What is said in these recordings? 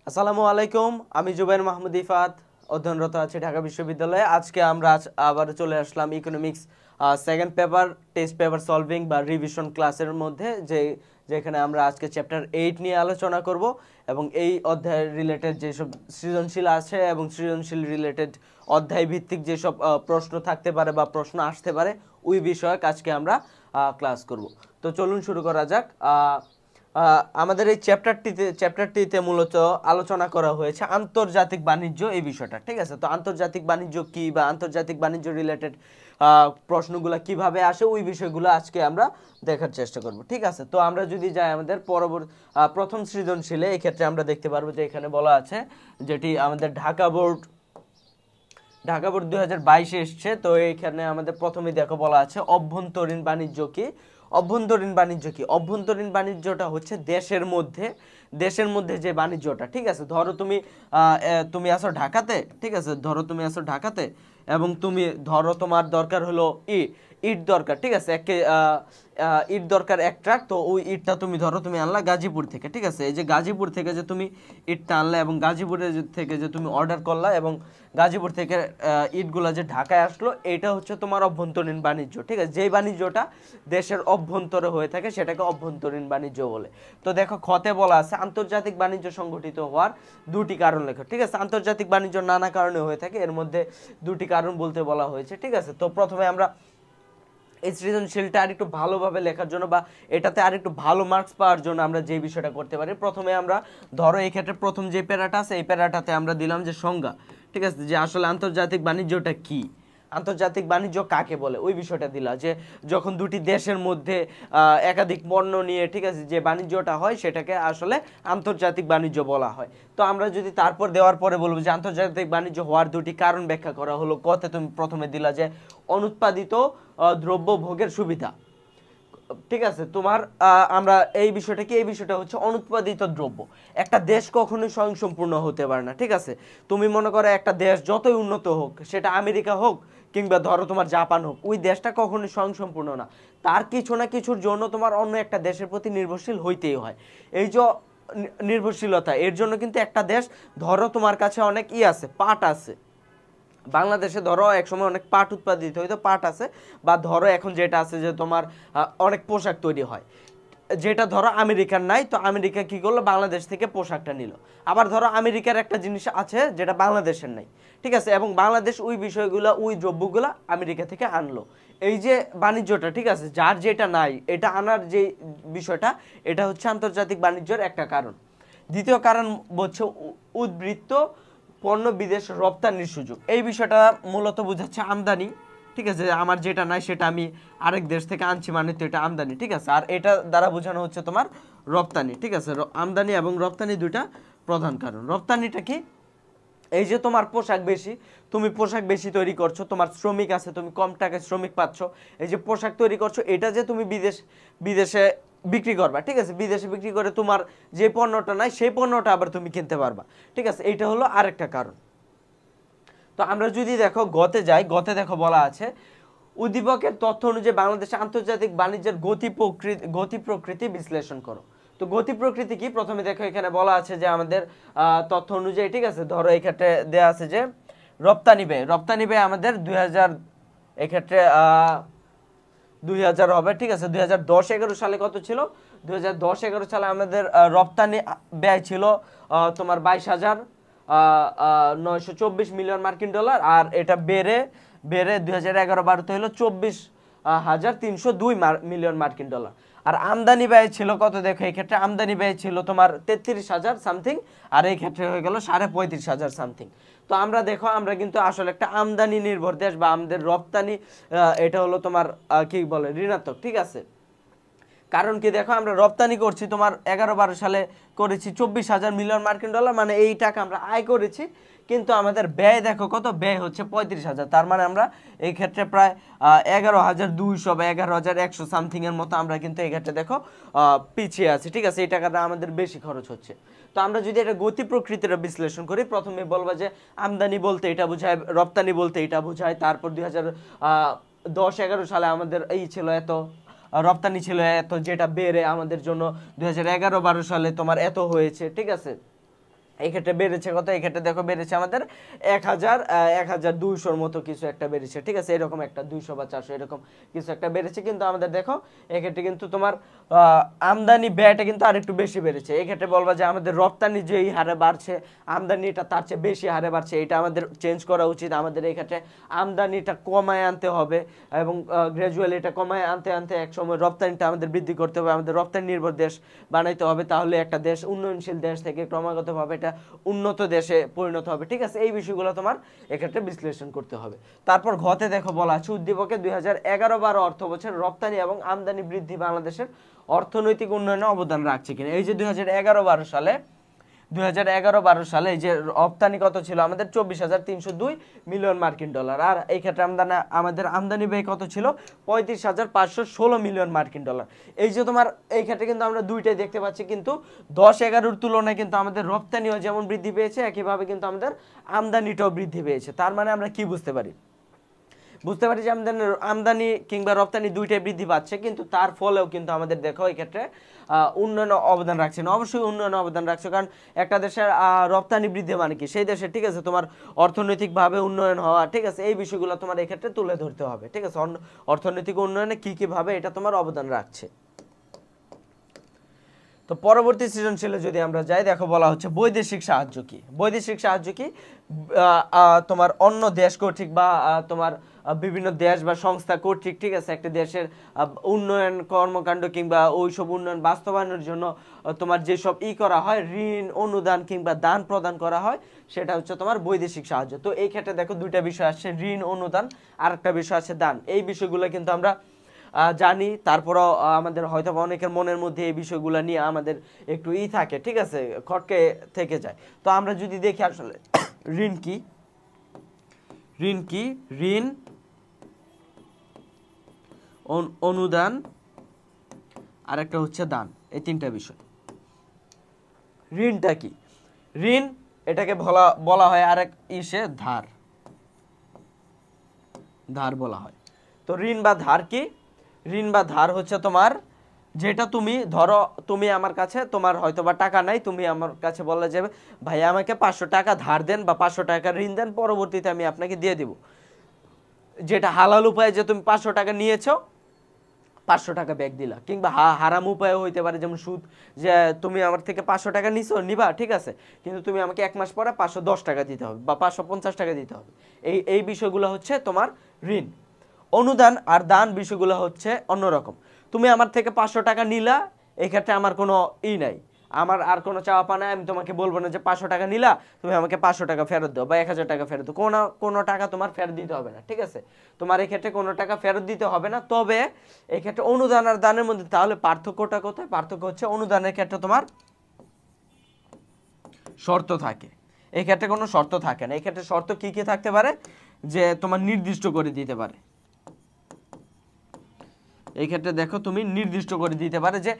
আসসালামু আলাইকুম। আমি জুবাইর মাহমুদ ইফাত, অধ্যয়নরত আছি ঢাকা বিশ্ববিদ্যালয়ে। আজকে আমরা আবার চলে আসলাম economics second paper test paper solving বা রিভিশন ক্লাসের মধ্যে, যেখানে আমরা আজকে চ্যাপ্টার 8 নিয়ে আলোচনা করব এবং এই অধ্যায়ের রিলেটেড যেসব সৃজনশীল আছে এবং সৃজনশীল রিলেটেড অধ্যায় ভিত্তিক যেসব প্রশ্ন থাকতে পারে বা প্রশ্ন আসতে পারে ওই বিষয়ক আজকে আমরা ক্লাস করব। তো চলুন শুরু করা যাক। আমাদের এই চ্যাপ্টারটিতে মূলত আলোচনা করা হয়েছে আন্তর্জাতিক বাণিজ্য এই বিষয়টা, ঠিক আছে। তো আন্তর্জাতিক বাণিজ্য কি বা আন্তর্জাতিক বাণিজ্য রিলেটেড প্রশ্নগুলো কিভাবে আসে ওই বিষয়গুলো আজকে আমরা দেখার চেষ্টা করব, ঠিক আছে। তো আমরা যদি যাই আমাদের প্রথম সৃজনশীলে, এই ক্ষেত্রে আমরা দেখতে পারবো যে এখানে বলা আছে, যেটি আমাদের ঢাকা বোর্ড 2022 এসছে। তো এইখানে আমাদের প্রথমে দেখো বলা আছে অভ্যন্তরীণ বাণিজ্য কি। অভ্যন্তরীণ বাণিজ্যটা হচ্ছে দেশের মধ্যে যে বাণিজ্যটা, ঠিক আছে। ধরো তুমি আসো ঢাকাতে, ঠিক আছে। ধরো তুমি আসো ঢাকাতে এবং তুমি ধরো তোমার দরকার হলো ইট দরকার, ঠিক আছে। ইট দরকার এক ট্রাক। তো ওই ইটটা তুমি আনলা গাজীপুর থেকে, ঠিক আছে। এই যে গাজীপুর থেকে যে তুমি ইটটা আনলা এবং গাজীপুরের থেকে যে তুমি অর্ডার করলা এবং গাজীপুর থেকে ইটগুলা যে ঢাকায় আসলো, এটা হচ্ছে তোমার অভ্যন্তরীণ বাণিজ্য, ঠিক আছে। যেই বাণিজ্যটা দেশের অভ্যন্তরে হয়ে থাকে সেটাকে অভ্যন্তরীণ বাণিজ্য বলে। তো দেখো খতে বলা আছে আন্তর্জাতিক বাণিজ্য সংগঠিত হওয়ার দুটি কারণ লেখো, ঠিক আছে। আন্তর্জাতিক বাণিজ্য নানা কারণে হয়ে থাকে, এর মধ্যে দুটি কারণ বলতে বলা হয়েছে, ঠিক আছে। তো প্রথমে আমরা এই সৃজনশীলটা আরেকটু ভালোভাবে লেখার জন্য বা এটাতে আরেকটু ভালো মার্কস পাওয়ার জন্য আমরা যে বিষয়টা করতে পারি, প্রথমে আমরা ধরো এই ক্ষেত্রে প্রথম যে প্যারাটা আছে এই প্যারাটাতে আমরা দিলাম যে সংজ্ঞা, ঠিক আছে, যে আসলে আন্তর্জাতিক বাণিজ্যটা কি, আন্তর্জাতিক বাণিজ্য কাকে বলে ওই বিষয়টা দিলা, যে যখন দুটি দেশের মধ্যে একাধিক পণ্য নিয়ে, ঠিক আছে, যে বাণিজ্যটা হয় সেটাকে আসলে আন্তর্জাতিক বাণিজ্য বলা হয়। তো আমরা যদি তারপর দেওয়ার পরে বলবো যে আন্তর্জাতিক বাণিজ্য হওয়ার দুটি কারণ ব্যাখ্যা করা হলো, কতে তুমি প্রথমে দিলা যে অনুৎপাদিত দ্রব্য ভোগের সুবিধা, ঠিক আছে। আমরা এই বিষয়টা হচ্ছে অনুৎপাদিত দ্রব্য। একটা দেশ কখনোই স্বয়ংসম্পূর্ণ হতে পারে না, ঠিক আছে। তুমি মনে করো একটা দেশ যতই উন্নত হোক, সেটা আমেরিকা হোক কিংবা ধরো তোমার জাপান হোক, ওই দেশটা কখনোই স্বয়ংসম্পূর্ণ না। তার কিছু না কিছুর জন্য তোমার অন্য একটা দেশের প্রতি নির্ভরশীল হইতেই হয়। এই যে নির্ভরশীলতা, এর জন্য কিন্তু একটা দেশ, ধরো তোমার কাছে অনেক আছে, পাট আছে, বাংলাদেশে ধরো একসময় অনেক পাট উৎপাদিত হইতো, পাট আছে, বা ধরো এখন যেটা আছে যে তোমার অনেক পোশাক তৈরি হয়, যেটা ধরো আমেরিকার নাই, তো আমেরিকা কি করলো, বাংলাদেশ থেকে পোশাকটা নিল। আবার ধরো আমেরিকার একটা জিনিস আছে যেটা বাংলাদেশের নাই, ঠিক আছে, এবং বাংলাদেশ ওই বিষয়গুলো ওই দ্রব্যগুলো আমেরিকা থেকে আনলো। এই যে বাণিজ্যটা, ঠিক আছে, যার যেটা নাই এটা আনার যে বিষয়টা, এটা হচ্ছে আন্তর্জাতিক বাণিজ্যের একটা কারণ। দ্বিতীয় কারণ হচ্ছে উদ্বৃত্ত পণ্য বিদেশ রপ্তানির সুযোগ। এই বিষয়টা মূলত বোঝাচ্ছে আমদানি, ঠিক আছে। আমার যেটা নাই সেটা আমি আরেক দেশ থেকে আনছি, মানে তো এটা আমদানি, ঠিক আছে। আর এটা দ্বারা বোঝানো হচ্ছে তোমার রপ্তানি, ঠিক আছে। আমদানি এবং রপ্তানি দুইটা প্রধান কারণ। রপ্তানিটা কি, এই যে তোমার পোশাক বেশি, তুমি পোশাক বেশি তৈরি করছো, তোমার শ্রমিক আছে, তুমি কম টাকায় শ্রমিক পাচ্ছ, এই যে পোশাক তৈরি করছো, এটা যে তুমি বিদেশে বিক্রি করবা, ঠিক আছে। বিদেশে বিক্রি করে তোমার যে পণ্যটা নাই সেই পণ্যটা আবার তুমি কিনতে পারবা, ঠিক আছে। এইটা হলো আরেকটা কারণ। তো আমরা যদি দেখো গতে যাই, গতে দেখো বলা আছে উদ্দীপকের তথ্য অনুযায়ী বাংলাদেশে আন্তর্জাতিক বাণিজ্যের গতি প্রকৃতি বিশ্লেষণ করো। তো গতি প্রকৃতি কি, প্রথমে দেখো এখানে বলা আছে যে আমাদের তথ্য অনুযায়ী, ঠিক আছে। ধরো এই ক্ষেত্রে দেয়া আছে যে রপ্তানি ব্যয় আমাদের 2000, এক্ষেত্রে 2000 হবে, ঠিক আছে। 2010-11 সালে কত ছিল, 2010-11 সালে আমাদের রপ্তানি ব্যয় ছিল তোমার 22,924 মিলিয়ন মার্কিন ডলার, আর এটা বেড়ে 2011-12 হলো 24,302 মিলিয়ন মার্কিন ডলার। আর আমদানি ব্যয় ছিল কত, দেখো এই ক্ষেত্রে আমদানি ব্যয় ছিল তোমার 33,000 সামথিং, আর এই ক্ষেত্রে হয়ে গেল 35,500 সামথিং। তো আমরা দেখো আমরা কিন্তু আসলে একটা আমদানি নির্ভর দেশ, বা আমাদের রপ্তানি এটা হলো তোমার কি বলে ঋণাত্মক, ঠিক আছে। কারণ কি, দেখো আমরা রপ্তানি করছি তোমার 11-12 সালে করেছি 24,000 মিলিয়ন মার্কিন ডলার, মানে এই টাকা আমরা আয় করেছি, কিন্তু আমাদের ব্যয় দেখো কত, ব্যয় হচ্ছে 35,000। তার মানে আমরা এই ক্ষেত্রে প্রায় 11,200 বা 11,100 সামথিং এর মতো আমরা কিন্তু এই ক্ষেত্রে দেখো পিছিয়ে আছি, ঠিক আছে। এই টাকাটা আমাদের বেশি খরচ হচ্ছে। তো আমরা যদি এটা গতি প্রকৃতির বিশ্লেষণ করি, প্রথমে বলবো যে আমদানি বলতে এটা বোঝায়, রপ্তানি বলতে এটা বোঝায়। তারপর 2010-11 সালে আমাদের এই ছিল এত, রপ্তানি ছিল এত, যেটা বেড়ে আমাদের জন্য 2011-12 সালে তোমার এত হয়েছে, ঠিক আছে। এই ক্ষেত্রে বেড়েছে কত, এই ক্ষেত্রে দেখো বেড়েছে আমাদের 1200-র মতো কিছু একটা বেড়েছে, ঠিক আছে, এরকম একটা 200 বা 400 এরকম কিছু একটা বেড়েছে। কিন্তু আমাদের দেখো এক্ষেত্রে কিন্তু তোমার আমদানি ব্যয়টা কিন্তু আরেকটু বেশি বেড়েছে। এই ক্ষেত্রে বলবা যে আমাদের রপ্তানি যে এই হারে বাড়ছে, আমদানিটা তার চেয়ে বেশি হারে বাড়ছে, এটা আমাদের চেঞ্জ করা উচিত। আমাদের এই ক্ষেত্রে আমদানিটা কমায় আনতে হবে এবং গ্র্যাজুয়ালি এটা কমায় আনতে আনতে এক সময় রপ্তানিটা আমাদের বৃদ্ধি করতে হবে, আমাদের রপ্তানি নির্ভর দেশ বানাইতে হবে, তাহলে একটা দেশ উন্নয়নশীল দেশ থেকে ক্রমাগতভাবে এটা উন্নত দেশে পরিণত হবে, ঠিক আছে। এই বিষয়গুলো তোমার এক্ষেত্রে বিশ্লেষণ করতে হবে। তারপর ঘতে দেখো বলা আছে উদ্দীপকে 2011-12 অর্থ বছর রপ্তানি এবং আমদানি বৃদ্ধি বাংলাদেশের অর্থনৈতিক উন্নয়নে অবদান রাখছে কিনা। এই যে 2011-12 সালে এই যে রপ্তানি কত ছিল আমাদের 24,302 মিলিয়ন মার্কিন ডলার, আর এই ক্ষেত্রে আমাদের আমদানি ব্যয় কত ছিল 35,516 মিলিয়ন মার্কিন ডলার। এই যে তোমার এই ক্ষেত্রে কিন্তু আমরা দুইটাই দেখতে পাচ্ছি, কিন্তু 10-11-র তুলনায় কিন্তু আমাদের রপ্তানিও যেমন বৃদ্ধি পেয়েছে, একইভাবে কিন্তু আমাদের আমদানিটাও বৃদ্ধি পেয়েছে। তার মানে আমরা কি বুঝতে পারি যে আমদানি কিংবা রপ্তানি দুইটাই বৃদ্ধি পাচ্ছে, কিন্তু তার ফলেও কিন্তু আমাদের দেখো এই ক্ষেত্রে উন্নয়নে অবদান রাখছে না। অবশ্যই উন্নয়নে অবদান রাখছে, কারণ একটা দেশের রপ্তানি বৃদ্ধি মানে কি সেই দেশের, ঠিক আছে, তোমার অর্থনৈতিকভাবে উন্নয়ন হওয়া, ঠিক আছে, এই বিষয়গুলো তোমার এই ক্ষেত্রে তুলে ধরতে হবে, ঠিক আছে। অর্থনৈতিক উন্নয়নে কি কি ভাবে এটা তোমার অবদান রাখছে। তো পরবর্তী সৃজনশীলে যদি আমরা যাই, দেখো বলা হচ্ছে বৈদেশিক সাহায্য কি। বৈদেশিক সাহায্য কি তোমার অন্য দেশ কর্তৃক বা তোমার বিভিন্ন দেশ বা সংস্থা কর্তৃক, ঠিক আছে, একটা দেশের উন্নয়ন কর্মকাণ্ড কিংবা ওইসব উন্নয়ন বাস্তবায়নের জন্য তোমার যেসব করা হয়, ঋণ, অনুদান কিংবা দান প্রদান করা হয়, সেটা হচ্ছে তোমার বৈদেশিক সাহায্য। তো এই ক্ষেত্রে দেখো দুইটা বিষয় আসছে, ঋণ, অনুদান, আর একটা বিষয় আছে দান। এই বিষয়গুলো কিন্তু আমরা জানি, তারপরও আমাদের হয়তো অনেকের মনের মধ্যে এই বিষয়গুলো নিয়ে আমাদের একটু থাকে, ঠিক আছে, খটকে থেকে যায়। তো আমরা যদি দেখি আসলে ঋণ কি, ঋণ, অনুদান, আর একটা হচ্ছে দান, এই তিনটা বিষয়। ঋণটা কি? ঋণ এটাকে বলা হয় আরেক ধার বলা হয়। তো ঋণ বা ধার কি? ঋণ বা ধার হচ্ছে তোমার যেটা তুমি ধরো, তুমি আমার কাছে, তোমার হয়তো বা টাকা নাই, তুমি আমার কাছে বলা যাবে ভাই আমাকে 500 টাকা ধার দেন বা 500 টাকা ঋণ দেন, পরবর্তীতে আমি আপনাকে দিয়ে দিব। যেটা হালাল উপায়ে যে তুমি 500 টাকা নিয়েছো, 500 টাকা ব্যাক দিলা, কিংবা হারাম উপায় হইতে পারে যেমন সুদ, যে তুমি আমার থেকে 500 টাকা নিবা, ঠিক আছে, কিন্তু তুমি আমাকে 1 মাস পরে 510 টাকা দিতে হবে বা 550 টাকা দিতে হবে। এই বিষয়গুলো হচ্ছে তোমার ঋণ। অনুদান আর দান বিষয়গুলো হচ্ছে অন্যরকম। তুমি আমার থেকে 500 টাকা নিলা, এই ক্ষেত্রে আমার কোনো নাই, আমার আর কোনো চাওয়া পাওয়া নাই, আমি তোমাকে বলবো না যে 500 টাকা নিলা তুমি আমাকে 500 টাকা ফেরত দাও বা 1000 টাকা ফেরত দাও, কোনো টাকা তোমার ফেরত দিতে হবে না, ঠিক আছে, তোমার এই ক্ষেত্রে কোনো টাকা ফেরত দিতে হবে না। তবে এই ক্ষেত্রে অনুদান আর দানের মধ্যে তাহলে পার্থক্যটা কোথায়? পার্থক্য হচ্ছে অনুদানের ক্ষেত্রে তোমার শর্ত থাকে, এই ক্ষেত্রে কোনো শর্ত থাকে না। এই ক্ষেত্রে শর্ত কি কি থাকতে পারে, যে তোমার নির্দিষ্ট করে দিতে পারে। এই ক্ষেত্রে দেখো তুমি নির্দিষ্ট করে দিতে পারে যে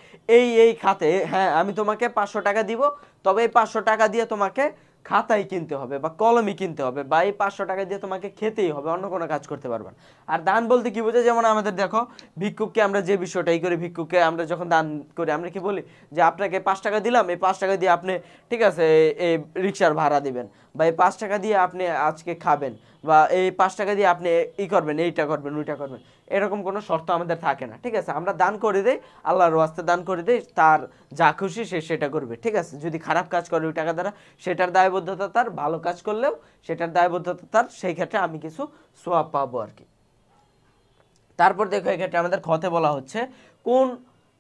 এই খাতে, হ্যাঁ আমি তোমাকে 500 টাকা দিব, তবে এই 500 টাকা দিয়ে তোমাকে খাতাই কিনতে হবে বা কলমই কিনতে হবে, বা এই 500 টাকা দিয়ে তোমাকে খেতেই হবে, অন্য কোনো কাজ করতে পারবে না। আর দান বলতে কি বোঝায়, যেমন আমাদের দেখো ভিক্ষুককে আমরা যে বিষয়টাই করি, ভিক্ষুককে আমরা যখন দান করি আমরা কি বলি যে আপনাকে 5 টাকা দিলাম, এই 5 টাকা দিয়ে আপনি, ঠিক আছে, এই রিক্সার ভাড়া দিবেন, বা এই 5 টাকা দিয়ে আপনি আজকে খাবেন, বা এই 5 টাকা দিয়ে আপনি করবেন, এইটা করবেন, ওইটা করবেন, এরকম কোনো শর্ত আমাদের থাকে না, ঠিক আছে। আমরা দান করে দেই, আল্লাহর ওয়াস্তে দান করে দেই, তার যা খুশি সে সেটা করবে, ঠিক আছে। যদি খারাপ কাজ করে ওই টাকা দ্বারা, সেটার দায়বদ্ধতা তার, ভালো কাজ করলেও সেটার দায়বদ্ধতা তার, সেই ক্ষেত্রে আমি কিছু সওয়াব পাবো আর কি। তারপর দেখো এক্ষেত্রে আমাদের খতে বলা হচ্ছে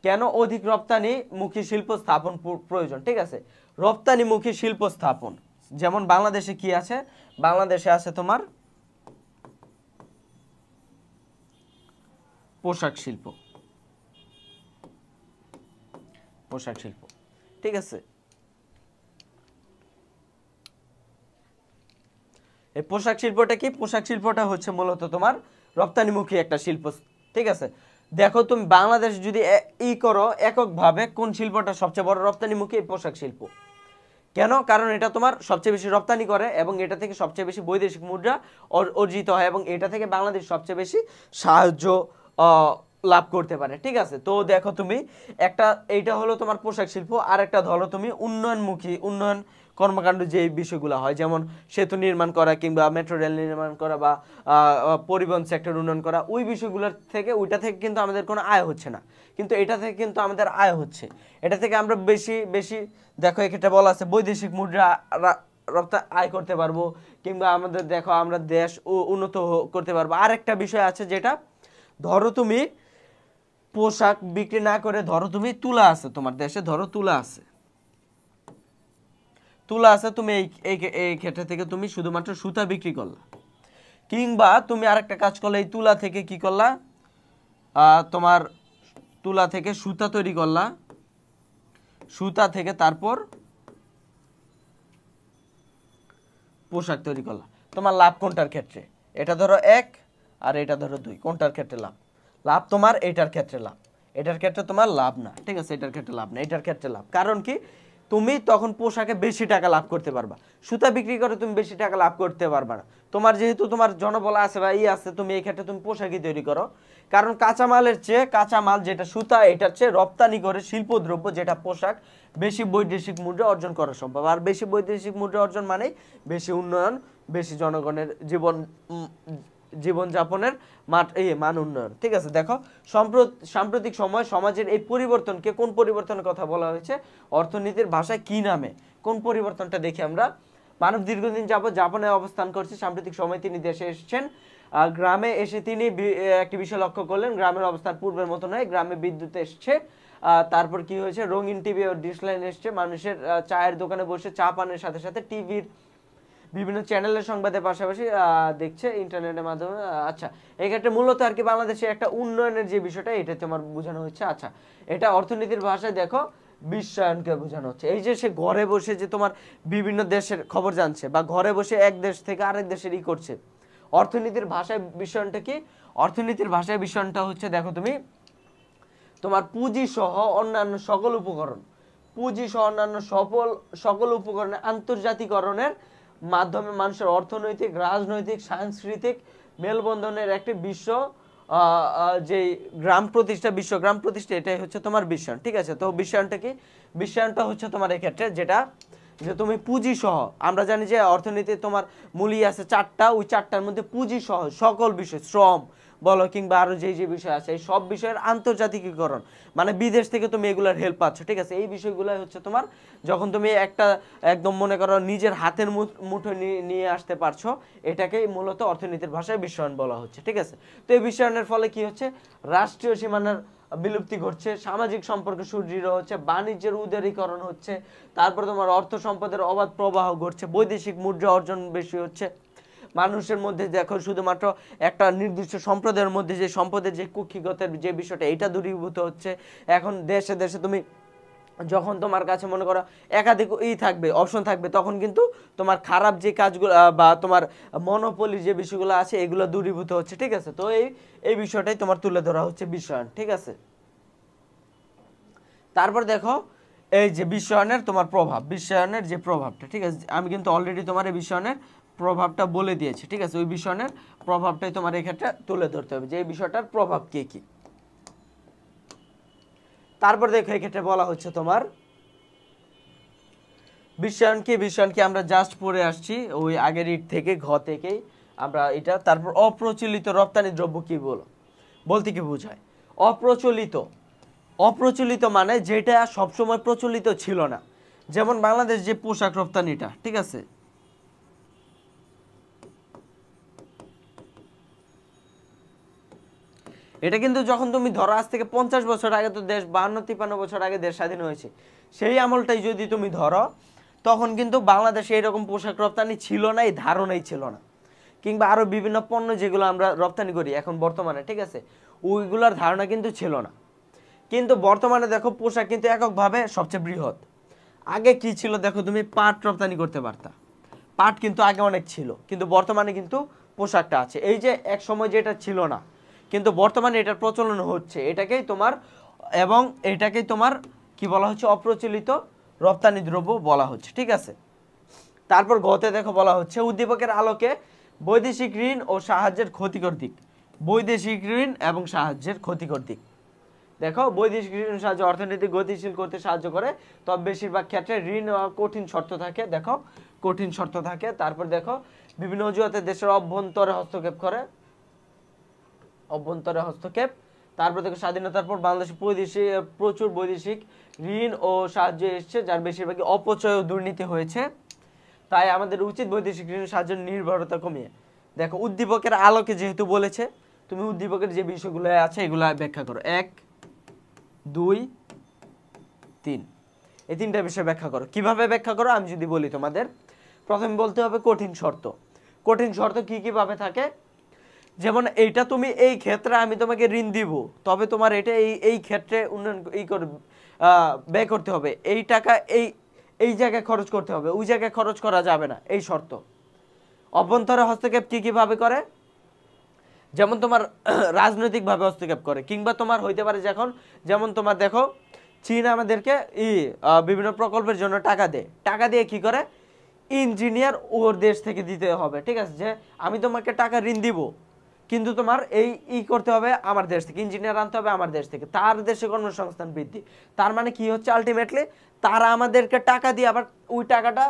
কেন অধিক রপ্তানিমুখী শিল্প স্থাপন প্রয়োজন, ঠিক আছে। রপ্তানিমুখী শিল্প স্থাপন, যেমন বাংলাদেশে কি আছে, বাংলাদেশে আছে তোমার পোশাক শিল্প, ঠিক আছে। এই পোশাক শিল্পটা কি? পোশাক শিল্পটা হচ্ছে মূলত তোমার রপ্তানিমুখী একটা শিল্প, ঠিক আছে। দেখো তুমি বাংলাদেশ যদি করো এককভাবে, কোন শিল্পটা সবচেয়ে বড় রপ্তানিমুখী? পোশাক শিল্প। কেন? কারণ এটা তোমার সবচেয়ে বেশি রপ্তানি করে এবং এটা থেকে সবচেয়ে বেশি বৈদেশিক মুদ্রা অর্জিত হয়, এবং এটা থেকে বাংলাদেশ সবচেয়ে বেশি সাহায্য লাভ করতে পারে, ঠিক আছে। তো দেখো তুমি এইটা হলো তোমার পোশাক শিল্প, আর একটা ধরো তুমি উন্নয়ন কর্মকাণ্ড যে বিষয়গুলো হয়, যেমন সেতু নির্মাণ করা কিংবা মেট্রো রেল নির্মাণ করা বা পরিবহন সেক্টর উন্নয়ন করা, ওই বিষয়গুলোর থেকে ওইটা থেকে কিন্তু আমাদের কোনো আয় হচ্ছে না, কিন্তু এটা থেকে কিন্তু আমাদের আয় হচ্ছে। এটা থেকে আমরা বেশি বেশি দেখো এক্ষেত্রে বলা আছে বৈদেশিক মুদ্রা রপ্তানি আয় করতে পারবো, কিংবা আমাদের দেখো আমরা দেশ উন্নত করতে পারবো। আরেকটা বিষয় আছে যেটা ধরো তুমি পোশাক বিক্রি না করে ধরো তুমি তুলা আছে তোমার দেশে, ধরো তুলা আছে তুমি এই ক্ষেত্রে থেকে তুমি শুধুমাত্র সুতা বিক্রি করলা, কিংবা তুমি আরেকটা কাজ করলে এই তুলা থেকে কি করলা, তোমার তুলা থেকে সুতা তৈরি করলা, সুতা থেকে তারপর পোশাক তৈরি করলা। তোমার লাভ কোনটার ক্ষেত্রে? এটা ধরো 1 আর এটা ধরো 2, কোনটার ক্ষেত্রে লাভ? লাভ তোমার এটার ক্ষেত্রে লাভ, এটার ক্ষেত্রে তোমার লাভ না, ঠিক আছে? এটার ক্ষেত্রে লাভ না, এটার ক্ষেত্রে লাভ। কারণ কি, তুমি তখন পোশাকে বেশি টাকা লাভ করতে পারবা, সুতা বিক্রি করে তুমি বেশি টাকা লাভ করতে পারবা না। তোমার যেহেতু তোমার জনবল আছে বা আছে, তুমি এই ক্ষেত্রে তুমি পোশাকই তৈরি করো। কারণ কাঁচামালের চেয়ে, কাঁচামাল যেটা সুতা, এটার চেয়ে রপ্তানি করে শিল্পদ্রব্য যেটা পোশাক, বেশি বৈদেশিক মুদ্রা অর্জন করা সম্ভব। আর বেশি বৈদেশিক মুদ্রা অর্জন মানেই বেশি উন্নয়ন, বেশি জনগণের জীবনযাপনের মান উন্নয়ন, ঠিক আছে? দেখো সাম্প্রতিক সময় সমাজের এই পরিবর্তনকে, কোন পরিবর্তনের কথা বলা হয়েছে, অর্থনীতির ভাষায় কি নামে, কোন পরিবর্তনটা দেখি আমরা। মানব দীর্ঘদিন যাবত জাপানে অবস্থান করছে, সাম্প্রতিক সময় তিনি দেশে এসেছেন। গ্রামে এসে তিনি একটি বিষয় লক্ষ্য করলেন, গ্রামের অবস্থান পূর্বের মতো নয়, গ্রামে বিদ্যুৎ এসছে। তারপর কি হয়েছে, রঙিন টিভি ও ডিশ লাইন এসছে, মানুষের চায়ের দোকানে বসে চা পানের সাথে সাথে টিভির বিভিন্ন চ্যানেলের সংবাদের পাশাপাশি দেখছে ইন্টারনেটের মাধ্যমে। আচ্ছা, এক্ষেত্রে মূলত আর কি বাংলাদেশে একটা উন্নয়নের যে বিষয়টা, এটা তোমার বোঝানো হচ্ছে। আচ্ছা, এটা অর্থনীতির ভাষায় দেখো বিশ্বায়নকে বোঝানো হচ্ছে। এই যে সে ঘরে বসে যে তোমার বিভিন্ন দেশের খবর জানছে, বা ঘরে বসে এক দেশ থেকে আরেক দেশের করছে, অর্থনীতির ভাষায় বিশ্বায়নটা কি? অর্থনীতির ভাষায় বিশ্বায়নটা হচ্ছে, দেখো তুমি তোমার পুঁজি সহ অন্যান্য সকল উপকরণ, পুঁজি সহ অন্যান্য সকল উপকরণের আন্তর্জাতিকরণের মাধ্যমে মানুষের অর্থনৈতিক, রাজনৈতিক, সাংস্কৃতিক মেলবন্ধনের একটি বিশ্ব যে গ্রাম প্রতিষ্ঠা, বিশ্বগ্রাম প্রতিষ্ঠা, এটাই হচ্ছে তোমার বিশ্বায়ন, ঠিক আছে? তো বিশ্বায়নটা কি? বিশ্বায়নটা হচ্ছে তোমার এক্ষেত্রে যেটা, যে তুমি পুঁজি সহ, আমরা জানি যে অর্থনীতি তোমার মূলই আছে 4টা, ওই 4টার মধ্যে পুঁজি সহ সকল বিষয়, শ্রম বলো কিংবা আরো যে যে বিষয় আছে, এই সব বিষয়ের আন্তর্জাতিকীকরণ, মানে বিদেশ থেকে তুমি এগুলার হেল্প পাচ্ছ, ঠিক আছে? এই বিষয়গুলো হচ্ছে তোমার, যখন তুমি একটা একদম মনে করো নিজের হাতের মুঠো নিয়ে আসতে পারছো, এটাকেই মূলত অর্থনীতির ভাষায় বিশ্বায়ন বলা হচ্ছে, ঠিক আছে? তো এই বিশ্বায়নের ফলে কি হচ্ছে, রাষ্ট্রীয় সীমানার বিলুপ্তি ঘটছে, সামাজিক সম্পর্ক সুদৃঢ় হচ্ছে, বাণিজ্যের উদারীকরণ হচ্ছে, তারপর তোমার অর্থ সম্পদের অবাধ প্রবাহ ঘটছে, বৈদেশিক মুদ্রা অর্জন বেশি হচ্ছে, মানুষের মধ্যে দেখো শুধুমাত্র একটা নির্দিষ্ট সম্প্রদায়ের মধ্যে যে সম্পদের যে কুক্ষিগতের যে বিষয়টা, এটা দূরীভূত হচ্ছে। এখন দেশে দেশে তুমি যখন তোমার কাছে মনে করো একাধিক থাকবে, অপশন থাকবে, তখন কিন্তু তোমার খারাপ যে কাজগুলো বা তোমার মনোপলি যে বিষয়গুলো আছে, এগুলো দূরীভূত হচ্ছে, ঠিক আছে? তো এই বিষয়টাই তোমার তুলে ধরা হচ্ছে বিশ্বায়ন, ঠিক আছে? তারপর দেখো এই যে বিশ্বায়নের তোমার প্রভাব, বিশ্বায়নের যে প্রভাবটা, ঠিক আছে? আমি কিন্তু অলরেডি তোমার এই বিশ্বায়নের প্রভাবটা বলে দিয়েছি, ঠিক আছে? ওই বিশ্বায়নের প্রভাবটাই তোমার এক্ষেত্রে তুলে ধরতে হবে, যে এই বিষয়টার প্রভাব কি কি। তারপর দেখো এক্ষেত্রে বলা হচ্ছে তোমার বিশ্বায়ন কি। বিশ্বায়ন কি আমরা জাস্ট পড়ে আসছি ওই আগের ইট থেকে, ঘ থেকেই আমরা এটা। তারপর অপ্রচলিত রপ্তানি দ্রব্য কি বলতে কি বোঝায়? অপ্রচলিত মানে যেটা সবসময় প্রচলিত ছিল না, যেমন বাংলাদেশ যে পোশাক রপ্তানিটা, ঠিক আছে? এটা কিন্তু যখন তুমি ধরো আজ থেকে 50 বছর আগে, তো দেশ 52-53 বছর আগে দেশ স্বাধীন হয়েছে, সেই আমলটাই যদি তুমি ধরো, তখন কিন্তু বাংলাদেশে এরকম পোশাক রপ্তানি ছিল না, এই ধারণাই ছিল না। কিংবা আরো বিভিন্ন পণ্য যেগুলো আমরা রপ্তানি করি এখন বর্তমানে, ঠিক আছে, ওইগুলোর ধারণা কিন্তু ছিল না। কিন্তু বর্তমানে দেখো পোশাক কিন্তু এককভাবে সবচেয়ে বৃহৎ। আগে কি ছিল দেখো, তুমি পাট রপ্তানি করতে পারতা, পাট কিন্তু আগে অনেক ছিল, কিন্তু বর্তমানে কিন্তু পোশাকটা আছে। এই যে এক সময় যেটা ছিল না, কিন্তু বর্তমানে এটার প্রচলন হচ্ছে, এটাকেই তোমার কি বলা হচ্ছে, অপ্রচলিত রপ্তানি দ্রব্য বলা হচ্ছে, ঠিক আছে? তারপর গতে দেখো বলা হচ্ছে উদ্দীপকের আলোকে বৈদেশিক ঋণ ও সাহায্যের ক্ষতিকর দিক, বৈদেশিক ঋণ এবং সাহায্যের ক্ষতিকর দিক। দেখো বৈদেশিক ঋণ সাহায্য অর্থনীতি গতিশীল করতে সাহায্য করে, তবে বেশিরভাগ ক্ষেত্রে ঋণ কঠিন শর্ত থাকে। দেখো কঠিন শর্ত থাকে। তারপর দেখো বিভিন্ন অজুহাতে দেশের অভ্যন্তরে হস্তক্ষেপ করে, অভ্যন্তরে হস্তক্ষেপ। তারপর দেখো স্বাধীনতার পর বাংলাদেশে প্রচুর বৈদেশিক ঋণ ও সাহায্য এসেছে, যার বেশিরভাগই অপচয় ও দুর্নীতি হয়েছে। তাই আমাদের উচিত বৈদেশিক ঋণ সাহায্যের নির্ভরতা কমিয়ে। দেখো উদ্দীপকের আলোকে যেহেতু বলেছে, তুমি উদ্দীপকের যে বিষয়গুলো আছে এগুলো ব্যাখ্যা করো। 1, 2, 3 এই তিনটা বিষয় ব্যাখ্যা করো। কিভাবে ব্যাখ্যা করো আমি যদি বলি তোমাদের, প্রথমে বলতে হবে কঠিন শর্ত। কঠিন শর্ত কি কি ভাবে থাকে, যেমন এইটা তুমি এই ক্ষেত্রে আমি তোমাকে ঋণ দিব, তবে তোমার এটা এই ক্ষেত্রে উন্নয়ন ব্যয় করতে হবে, এই টাকা এই জায়গায় খরচ করতে হবে, ওই জায়গায় খরচ করা যাবে না, এই শর্ত। অভ্যন্তরে হস্তক্ষেপ কি কিভাবে করে, যেমন তোমার রাজনৈতিকভাবে হস্তক্ষেপ করে, কিংবা তোমার হইতে পারে যেমন তোমার দেখো চীন আমাদেরকে বিভিন্ন প্রকল্পের জন্য টাকা দেয়, টাকা দিয়ে কি করে ইঞ্জিনিয়ার ওর দেশ থেকে দিতে হবে, ঠিক আছে, যে আমি তোমাকে টাকা ঋণ দিব কিন্তু তোমার করতে হবে আমার দেশ থেকে, ইঞ্জিনিয়ার আনতে হবে আমার দেশ থেকে, তার দেশে কর্মসংস্থান বৃদ্ধি। তার মানে কি হচ্ছে, আলটিমেটলি তারা আমাদেরকে টাকা দিয়ে আবার ওই টাকাটা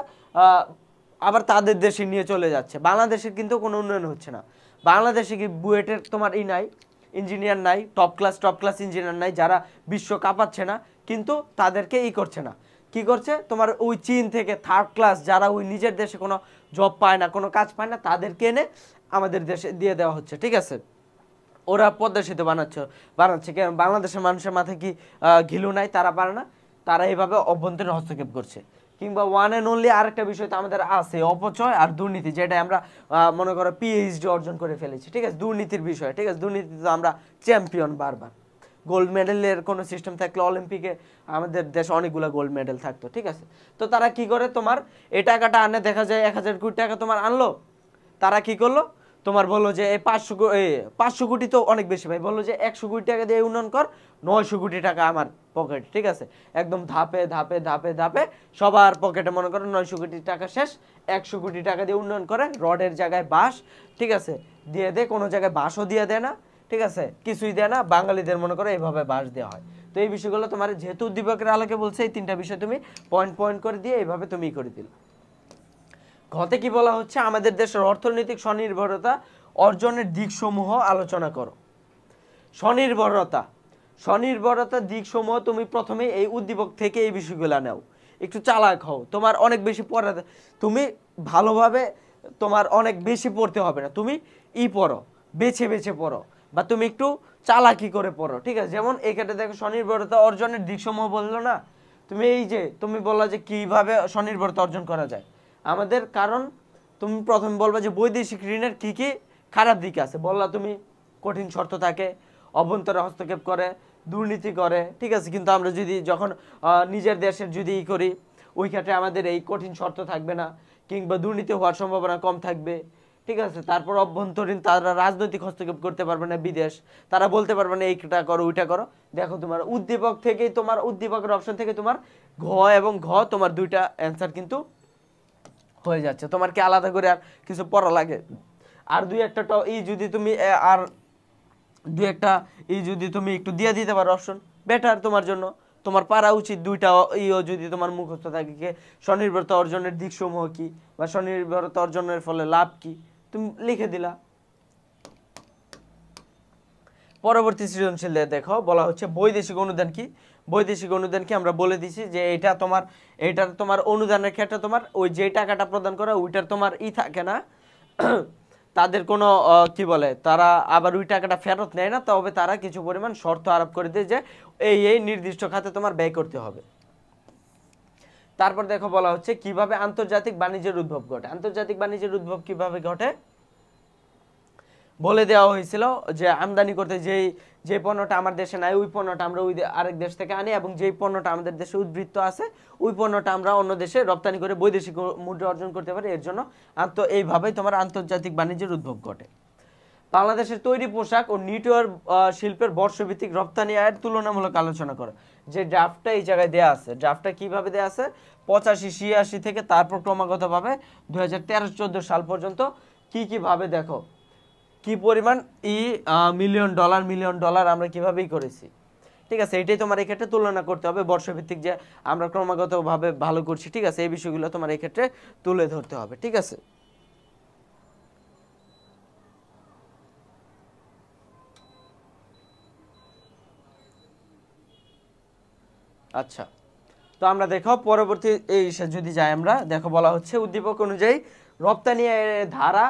আবার তাদের দেশে নিয়ে চলে যাচ্ছে। বাংলাদেশের কিন্তু কোনো উন্নয়ন হচ্ছে না। বাংলাদেশে কি বুয়েটের তোমার নাই, ইঞ্জিনিয়ার নাই, টপ ক্লাস ইঞ্জিনিয়ার নাই, যারা বিশ্ব কাঁপাচ্ছে না, কিন্তু তাদেরকে করছে না। কি করছে তোমার ওই চীন থেকে থার্ড ক্লাস যারা ওই নিজের দেশে কোনো জব পায় না, কোনো কাজ পায় না, তাদেরকে এনে আমাদের দেশে দিয়ে দেওয়া হচ্ছে, ঠিক আছে। ওরা পদ্মা সেতু বানাচ্ছে কেন, বাংলাদেশের মানুষের মাথায় কি ঘিলু নাই, তারা পারে না, তারা এইভাবে অভ্যন্তরীণ হস্তক্ষেপ করছে। কিংবা ওয়ান অ্যান্ড অনলি আরেকটা বিষয় তো আমাদের আছে, অপচয় আর দুর্নীতি, যেটা আমরা মনে করো পিএইচডি অর্জন করে ফেলেছি, ঠিক আছে, দুর্নীতির বিষয়, ঠিক আছে, দুর্নীতি তো আমরা চ্যাম্পিয়ন বারবার। গোল্ড মেডেলের কোনো সিস্টেম থাকলে অলিম্পিকে আমাদের দেশে অনেকগুলো গোল্ড মেডেল থাকতো, ঠিক আছে। তো তারা কি করে, তোমার এই টাকাটা আনে, দেখা যায় 1000 কোটি টাকা তোমার আনলো, তারা কি করলো, তোমার বললো যে এই 500 কোটি তো অনেক বেশি ভাই, বললো যে 100 কোটি টাকা দিয়ে উন্নয়ন কর, 900 কোটি টাকা আমার পকেটে, ঠিক আছে, একদম ধাপে ধাপে ধাপে ধাপে সবার পকেটে মনে করো 900 কোটি টাকা শেষ, 100 কোটি টাকা দিয়ে উন্নয়ন করে, রডের জায়গায় বাঁশ, ঠিক আছে, দিয়ে দেয়, কোনো জায়গায় বাঁশও দিয়ে দেয় না, ঠিক আছে, কিছুই দেয় না, বাঙালিদের মনে করো এইভাবে বাঁশ দেওয়া হয়। তো এই বিষয়গুলো তোমার যেহেতু উদ্দীপকের আলোকে বলছে, এই তিনটা বিষয় তুমি পয়েন্ট করে দিয়ে এইভাবে তুমি করে দিল। ঘতে কি বলা হচ্ছে, আমাদের দেশের অর্থনৈতিক স্বনির্ভরতা অর্জনের দিকসমূহ আলোচনা করো। স্বনির্ভরতার দিকসমূহ তুমি প্রথমে এই উদ্দীপক থেকে এই বিষয়গুলো নাও, একটু চালাক হও, তোমার অনেক বেশি পড়া, তুমি ভালোভাবে তোমার অনেক বেশি পড়তে হবে না, তুমি পড়ো, বেছে বেছে পড়ো, বা তুমি একটু চালাকি করে পড়ো, ঠিক আছে। যেমন এখানে দেখো স্বনির্ভরতা অর্জনের দিকসমূহ বললো না, তুমি বললা যে কিভাবে স্বনির্ভরতা অর্জন করা যায় আমাদের, কারণ তুমি প্রথমে বলবা যে বৈদেশিক ঋণের কি কি খারাপ দিক আছে, বললা তুমি কঠিন শর্ত থাকে, অভ্যন্তরে হস্তক্ষেপ করে, দুর্নীতি করে, ঠিক আছে, কিন্তু আমরা যদি যখন নিজের দেশের যদি করি, ওই ক্ষেত্রে আমাদের এই কঠিন শর্ত থাকবে না, কিংবা দুর্নীতি হওয়ার সম্ভাবনা কম থাকবে, ঠিক আছে। তারপর অভ্যন্তরীণ তারা রাজনৈতিক হস্তক্ষেপ করতে পারবে না, বিদেশ তারা বলতে পারবে না এইটা করো ওইটা করো। দেখো তোমার উদ্দীপক থেকেই, তোমার উদ্দীপকের অপশন থেকে তোমার ঘ এবং ঘ তোমার দুইটা অ্যান্সার কিন্তু হয়ে যাচ্ছে, তোমার কি আলাদা করে আর কিছু পড়া লাগে? আর দুই একটা যদি তুমি যদি তুমি একটু দিয়ে দিতে পারো অপশন, বেটার তোমার জন্য, তোমার পারা উচিত দুইটা যদি তোমার মুখস্থ থাকে, স্বনির্ভরতা অর্জনের দিকসমূহ কি, বা স্বনির্ভরতা অর্জনের ফলে লাভ কি, তুমি লিখে দিলা। পরবর্তী সৃজনশীল দেখো বলা হচ্ছে বৈদেশিক অনুদান কি। বৈদেশিক অনুদান কি আমরা বলে দিছি যে এটার তোমার অনুদানের ক্ষেত্রে তোমার ওই যে টাকাটা প্রদান করা ওইটার তোমার থাকে না, তাদের কোনো কি বলে, তারা আবার ওই টাকাটা ফেরত নেয় না, তবে তারা কিছু পরিমাণ শর্ত আরোপ করে দেয় যে এই নির্দিষ্ট খাতে তোমার ব্যয় করতে হবে। তারপর দেখো বলা হচ্ছে কিভাবে আন্তর্জাতিক বাণিজ্যের উদ্ভব ঘটে। আন্তর্জাতিক বাণিজ্যের উদ্ভব কিভাবে ঘটে বলে দেওয়া হয়েছিল যে আমদানি করতে যে পণ্যটা আমার দেশে নাই ওই পণ্যটা আমরা ওই আরেক দেশ থেকে আনি, এবং যেই পণ্যটা আমাদের দেশে উদ্বৃত্ত আছে ওই পণ্যটা আমরা অন্য দেশে রপ্তানি করে বৈদেশিক মুদ্রা অর্জন করতে পারি। এর জন্য এইভাবেই তোমার আন্তর্জাতিক বাণিজ্যের উদ্ভব ঘটে। বাংলাদেশের তৈরি পোশাক ও নিটওয়ার শিল্পের বর্ষভিত্তিক রপ্তানি আয়ের তুলনামূলক আলোচনা করে। যে ড্রাফটটা এই জায়গায় দেওয়া আছে, ড্রাফটটা কিভাবে দেওয়া আছে 85-86 থেকে তারপর ক্রমাগতভাবে 2013-14 সাল পর্যন্ত কিভাবে দেখো কি পরিমাণ মিলিয়ন ডলার আমরা কিভাবেই করেছি, ঠিক আছে, এটাই তোমার এই ক্ষেত্রে তুলনা করতে হবে বর্ষভিত্তিক যে আমরা ক্রমাগতভাবে ভালো করছি, ঠিক আছে, এই বিষয়গুলো তোমার এই ক্ষেত্রে তুলে ধরতে হবে, ঠিক আছে। আচ্ছা, তো আমরা দেখো পরবর্তী এই যদি যাই আমরা দেখো বলা হচ্ছে উদ্দীপক অনুযায়ী রপ্তানি আয়ের ধারা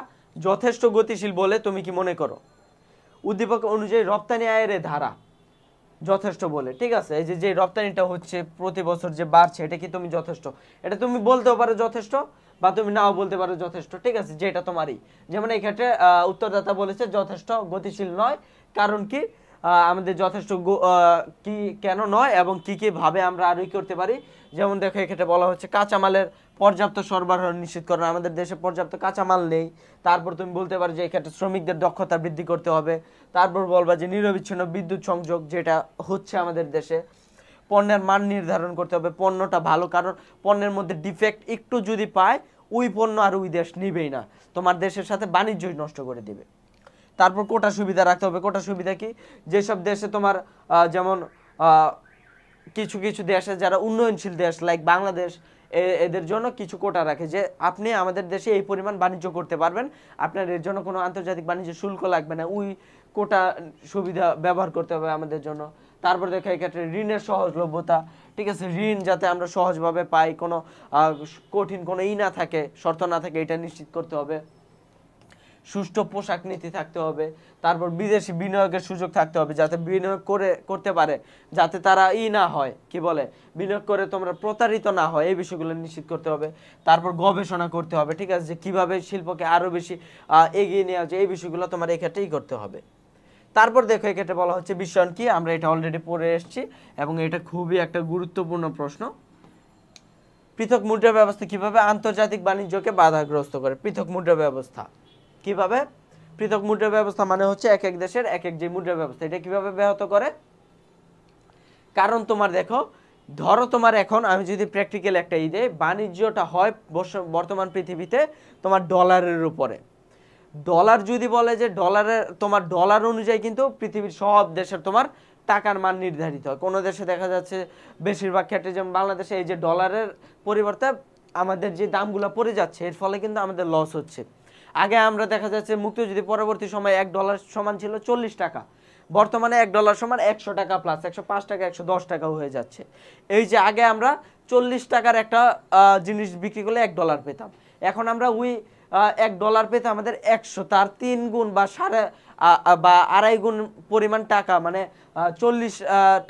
যথেষ্ট গতিশীল বলে তুমি কি মনে করো? উদ্দীপক অনুযায়ী রপ্তানি আয়ের ধারা যথেষ্ট বলে, ঠিক আছে, এই যে রপ্তানিটা হচ্ছে প্রতি বছর যে বাড়ছে এটা কি তুমি যথেষ্ট, এটা তুমি বলতেও পারো যথেষ্ট বা তুমি নাও বলতে পারো যথেষ্ট, ঠিক আছে, যেটা তোমারই। যেমন এই ক্ষেত্রে উত্তরদাতা বলেছে যথেষ্ট গতিশীল নয়, কারণ কি আমাদের যথেষ্ট কি কেন নয় এবং কি কি ভাবে আমরা আরোই করতে পারি। যেমন দেখো এক্ষেত্রে বলা হচ্ছে কাঁচামালের পর্যাপ্ত সরবরাহ নিশ্চিত করা, আমাদের দেশে পর্যাপ্ত কাঁচামাল নেই। তারপর তুমি বলতে পারো যে এক্ষেত্রে শ্রমিকদের দক্ষতা বৃদ্ধি করতে হবে। তারপর বলবা যে নিরবিচ্ছিন্ন বিদ্যুৎ সংযোগ যেটা হচ্ছে আমাদের দেশে। পণ্যের মান নির্ধারণ করতে হবে, পণ্যটা ভালো, কারণ পণ্যের মধ্যে ডিফেক্ট একটু যদি পায় ওই পণ্য আর ওই দেশ নিবেই না, তোমার দেশের সাথে বাণিজ্যই নষ্ট করে দিবে। তারপর কোটা সুবিধা রাখতে হবে। কোটা সুবিধা কি, যেসব দেশে তোমার যেমন কিছু কিছু দেশে যারা উন্নয়নশীল দেশ লাইক বাংলাদেশ, এদের জন্য কিছু কোটা রাখে যে আপনি আমাদের দেশে এই পরিমাণ বাণিজ্য করতে পারবেন, আপনার এর জন্য কোনো আন্তর্জাতিক বাণিজ্য শুল্ক লাগবে না, ওই কোটা সুবিধা ব্যবহার করতে হবে আমাদের জন্য। তারপর দেখা এক্ষেত্রে ঋণের সহজলভ্যতা, ঠিক আছে, ঋণ যাতে আমরা সহজভাবে পাই, কোনো কঠিন কোনো না থাকে, শর্ত না থাকে, এটা নিশ্চিত করতে হবে। সুষ্ঠু পোশাক নীতি থাকতে হবে। তারপর বিদেশি বিনিয়োগের সুযোগ থাকতে হবে, যাতে বিনিয়োগ করতে পারে, যাতে তারা না হয়, কি বলে, বিনিয়োগ করে তোমরা প্রতারিত না হয়, এই বিষয়গুলো নিশ্চিত করতে হবে। তারপর গবেষণা করতে হবে, ঠিক আছে, যে কিভাবে শিল্পকে আরো বেশি এগিয়ে নেওয়া যায়, এই বিষয়গুলো তোমার এই ক্ষেত্রেই করতে হবে। তারপর দেখো এক্ষেত্রে বলা হচ্ছে বিশ্বায়ন কি, আমরা এটা অলরেডি পড়ে এসেছি এবং এটা খুবই একটা গুরুত্বপূর্ণ প্রশ্ন। পৃথক মুদ্রা ব্যবস্থা কিভাবে আন্তর্জাতিক বাণিজ্যকে বাধাগ্রস্ত করে? পৃথক মুদ্রা ব্যবস্থা কিভাবে, পৃথক মুদ্রা ব্যবস্থা মানে হচ্ছে এক এক দেশের এক এক যে মুদ্রা ব্যবস্থা, এটা কিভাবে ব্যাহত করে? কারণ তোমার দেখো, ধরো তোমার এখন আমি যদি প্র্যাকটিক্যাল একটা বাণিজ্যটা হয় বর্তমান পৃথিবীতে তোমার ডলারের উপরে। ডলার যদি বলে যে ডলারের তোমার ডলার অনুযায়ী কিন্তু পৃথিবীর সব দেশের তোমার টাকার মান নির্ধারিত হয়। কোনো দেশে দেখা যাচ্ছে বেশিরভাগ ক্ষেত্রে, যেমন বাংলাদেশে এই যে ডলারের পরিবর্তে আমাদের যে দামগুলো পড়ে যাচ্ছে, এর ফলে কিন্তু আমাদের লস হচ্ছে। আগে আমরা দেখা যাচ্ছে মুক্তিযুদ্ধ পরবর্তী সময় $1 সমান ছিল 40 টাকা, বর্তমানে $1 সমান 100 টাকা প্লাস 105 টাকা 110 টাকাও হয়ে যাচ্ছে। এই যে আগে আমরা 40 টাকার একটা জিনিস বিক্রি করলে $1 পেতাম, এখন আমরা ওই $1 পেতে আমাদের 100 তার 3 গুণ বা আড়াই গুণ পরিমাণ টাকা, মানে 40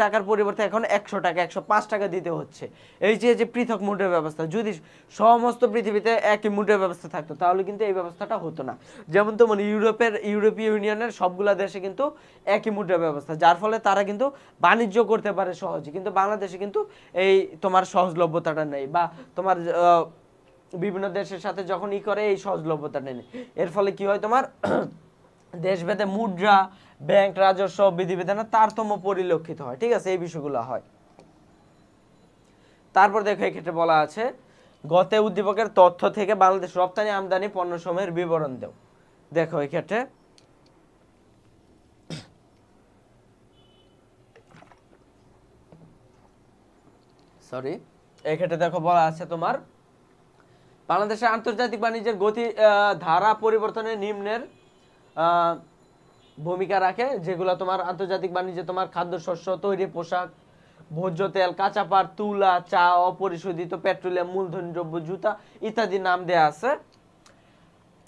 টাকার পরিবর্তে এখন 100 টাকা 105 টাকা দিতে হচ্ছে। এই যে পৃথক মুদ্রা ব্যবস্থা, যদি সমস্ত পৃথিবীতে একই মুদ্রা ব্যবস্থা থাকতো তাহলে কিন্তু এই ব্যবস্থাটা হতো না। যেমন তোমার ইউরোপীয় ইউনিয়নের সবগুলা দেশে কিন্তু একই মুদ্রা ব্যবস্থা, যার ফলে তারা কিন্তু বাণিজ্য করতে পারে সহজে, কিন্তু বাংলাদেশে কিন্তু এই তোমার সহজলভ্যতাটা নেই, বা তোমার বিভিন্ন দেশের সাথে যখন করে এই সহজলভ্যতা নেই। এর ফলে কি হয়, তোমার দেশভেদে মুদ্রা, ব্যাংক, রাজস্ব বিধিবিধানের তারতম্য পরিলক্ষিত হয়, ঠিক আছে, এই বিষয়গুলো হয়। তারপর দেখো এক্ষেত্রে বলা আছে গতে উদ্দীপকের তথ্য থেকে বাংলাদেশ রপ্তানি আমদানি পণ্য সমূহের বিবরণ দাও। দেখো এক্ষেত্রে এক্ষেত্রে দেখো বলা আছে তোমার বাংলাদেশের আন্তর্জাতিক বাণিজ্যের গতি ধারা পরিবর্তনে নিম্নের ভূমিকা রাখে, যেগুলো তোমার আন্তর্জাতিক বাণিজ্যে তোমার খাদ্যশস্য, তৈরি পোশাক, ভোজ্য তেল, কাঁচা পাট, তুলা, চা, অপরিশোধিত পেট্রোলিয়াম, মূলধনী দ্রব্য, জুতা ইত্যাদি নাম দেয়া আছে।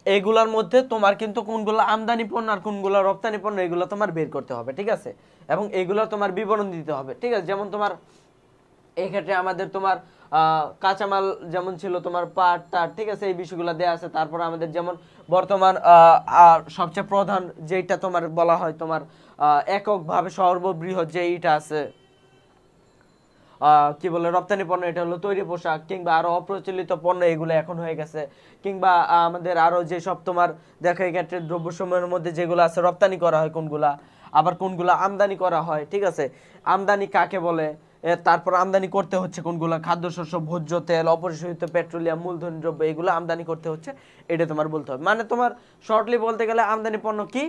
এগুলোর মধ্যে তোমার কিন্তু কোনগুলো আমদানি পণ্য আর কোনগুলো রপ্তানি পণ্য এগুলো তোমার বের করতে হবে, ঠিক আছে, এবং এগুলো তোমার বিবরণ দিতে হবে, ঠিক আছে। যেমন তোমার এই ক্ষেত্রে আমাদের তোমার কাঁচামাল যেমন ছিল তোমার পাট তার, ঠিক আছে, এই বিষয়গুলো দেয়া আছে। তারপর আমাদের যেমন বর্তমান সবচেয়ে প্রধান যেটা তোমার বলা হয় তোমার এককভাবে সর্ববৃহৎ যে এইটা আছে কি বলে রপ্তানি পণ্য, এটা হলো তৈরি পোশাক, কিংবা আরো অপ্রচলিত পণ্য এগুলো এখন হয়ে গেছে, কিংবা আমাদের আরো যে সব তোমার দেখো এই ক্ষেত্রে দ্রব্যসমূহের মধ্যে যেগুলো আছে রপ্তানি করা হয় কোনগুলা, আবার কোনগুলা আমদানি করা হয়, ঠিক আছে, আমদানি কাকে বলে, তারপর আমদানি করতে হচ্ছে কোনগুলা, খাদ্যশস্য, ভোজ্য তেল, অপরিশোধিত পেট্রোলিয়াম, মূলধনী দ্রব্য এগুলো আমদানি করতে হচ্ছে, এটা তোমার বলতে হবে। মানে তোমার শর্টলি বলতে গেলে আমদানি পণ্য কি,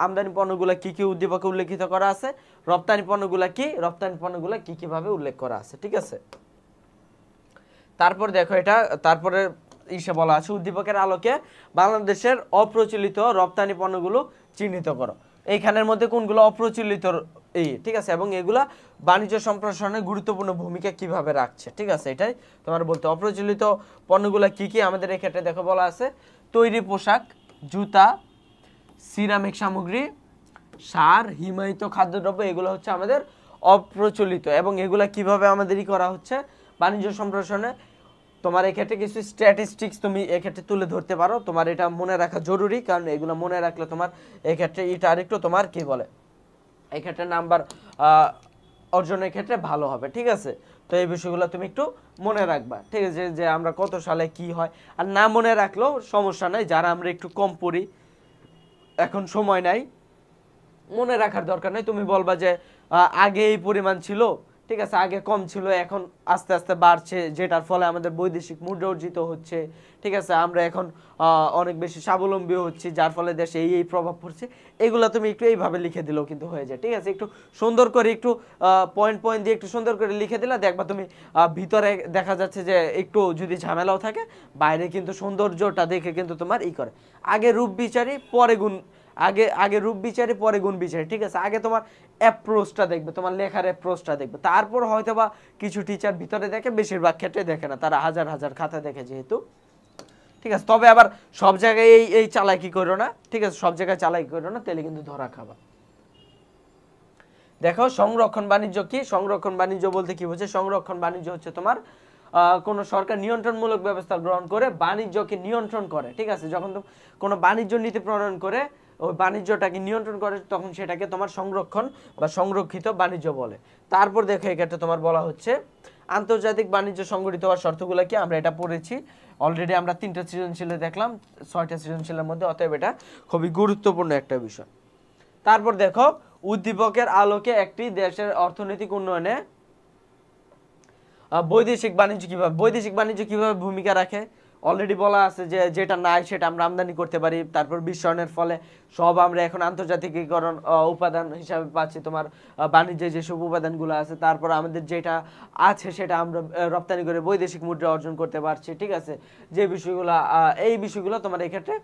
আমদানি পণ্যগুলো কি কি উদ্দীপকে উল্লেখিত করা আছে, রপ্তানি পণ্যগুলো কি, রপ্তানি পণ্যগুলো কি কিভাবে উল্লেখ করা আছে, ঠিক আছে। তারপর দেখো এটা তারপরে ইসে বলা আছে উদ্দীপকের আলোকে বাংলাদেশের অপ্রচলিত রপ্তানি পণ্যগুলো চিহ্নিত করো। এইখানের মধ্যে কোনগুলো অপ্রচলিত ঠিক আছে, এবং এগুলা বাণিজ্য সম্প্রসারণে গুরুত্বপূর্ণ ভূমিকা কিভাবে রাখছে, ঠিক আছে। এটাই তোমার বলতে অপ্রচলিত পণ্যগুলো কি কি আমাদের এই ক্ষেত্রে দেখো বলা আছে তৈরি পোশাক, জুতা, সিরামিক সামগ্রী, সার, হিমায়িত খাদ্যদ্রব্য, এগুলো হচ্ছে আমাদের অপ্রচলিত এবং এগুলা কিভাবে আমাদেরই করা হচ্ছে বাণিজ্য সম্প্রসারণে। তোমার এক্ষেত্রে কিছু স্ট্যাটিস্টিক্স তুমি এক্ষেত্রে তুলে ধরতে পারো, তোমার এটা মনে রাখা জরুরি, কারণ এগুলো মনে রাখলে তোমার এক্ষেত্রে এটা আরেকটু তোমার কি বলে এক্ষেত্রে নাম্বার অর্জনের ক্ষেত্রে ভালো হবে, ঠিক আছে। তো এই বিষয়গুলো তুমি একটু মনে রাখবা, ঠিক আছে, যে আমরা কত সালে কি হয়, আর না মনে রাখলেও সমস্যা নাই, যারা আমরা একটু কম পড়ি এখন সময় নাই, মনে রাখার দরকার নেই, তুমি বলবা যে আগে এই পরিমাণ ছিল, ঠিক আছে, আগে কম ছিল, এখন আস্তে আস্তে বাড়ছে, যেটার ফলে আমাদের বৈদেশিক মুদ্রা অর্জিত হচ্ছে, ঠিক আছে, আমরা এখন অনেক বেশি স্বাবলম্বী হচ্ছি, যার ফলে দেশে এই প্রভাব পড়ছে, এগুলো তুমি একটু এইভাবে লিখে দিলেও কিন্তু হয়ে যায়, ঠিক আছে। একটু সুন্দর করে একটু পয়েন্ট পয়েন্ট দিয়ে একটু সুন্দর করে লিখে দিলে দেখবা তুমি ভিতরে দেখা যাচ্ছে যে একটু যদি ঝামেলাও থাকে, বাইরে কিন্তু সৌন্দর্যটা দেখে কিন্তু তোমার করে আগে রূপ বিচারি পরে গুণ, আগে রূপ বিচারি পরে গুণ বিচারি, ঠিক আছে। আগে তোমার অ্যাপ্রোচটা দেখবে, তোমার লেখার অ্যাপ্রোচটা দেখবে, তারপর হয়তো বা কিছু টিচার ভিতরে দেখে, বেশিরভাগ ক্ষেত্রে দেখে না, তারা হাজার হাজার খাতা দেখে যেহেতু, ঠিক আছে। তবে আবার সব জায়গায় এই চালাকি করো না, ঠিক আছে, সব জায়গায় চালাকি করো না, তাহলে কিন্তু ধরা খাবা। দেখো সংরক্ষণ বাণিজ্য কি, সংরক্ষণ বাণিজ্য বলতে কি বোঝায়, সংরক্ষণ বাণিজ্য হচ্ছে তোমার কোন সরকার নিয়ন্ত্রণমূলক ব্যবস্থা গ্রহণ করে বাণিজ্যকে নিয়ন্ত্রণ করে, ঠিক আছে। যখন কোনো বাণিজ্য নীতি প্রণয়ন করে ওই বাণিজ্যটাকে নিয়ন্ত্রণ করে, তখন সেটাকে তোমার সংরক্ষণ বা সংরক্ষিত বাণিজ্য বলে। তারপর দেখো এক্ষেত্রে তোমার বলা হচ্ছে আন্তর্জাতিক বাণিজ্য সংগঠিত হওয়ার শর্তগুলো কি, আমরা এটা পড়েছি অলরেডি, আমরা 3টা সৃজনশীলে দেখলাম, 6টা সৃজনশীলের মধ্যে, অতএব এটা খুবই গুরুত্বপূর্ণ একটা বিষয়। তারপর দেখো উদ্দীপকের আলোকে একটি দেশের অর্থনৈতিক উন্নয়নে বৈদেশিক বাণিজ্য কিভাবে ভূমিকা রাখে, অলরেডি বলা আছে যে যেটা নাই সেটা আমরা আমদানি করতে পারি। তারপর বিশ্বায়নের ফলে সব আমরা এখন আন্তর্জাতিকীকরণ উপাদান হিসাবে পাচ্ছি, তোমার বাণিজ্যে যেসব উপাদানগুলো আছে, তারপর আমাদের যেটা আছে সেটা আমরা রপ্তানি করে বৈদেশিক মুদ্রা অর্জন করতে পারছি, ঠিক আছে। যে বিষয়গুলো এই বিষয়গুলো তোমার এক্ষেত্রে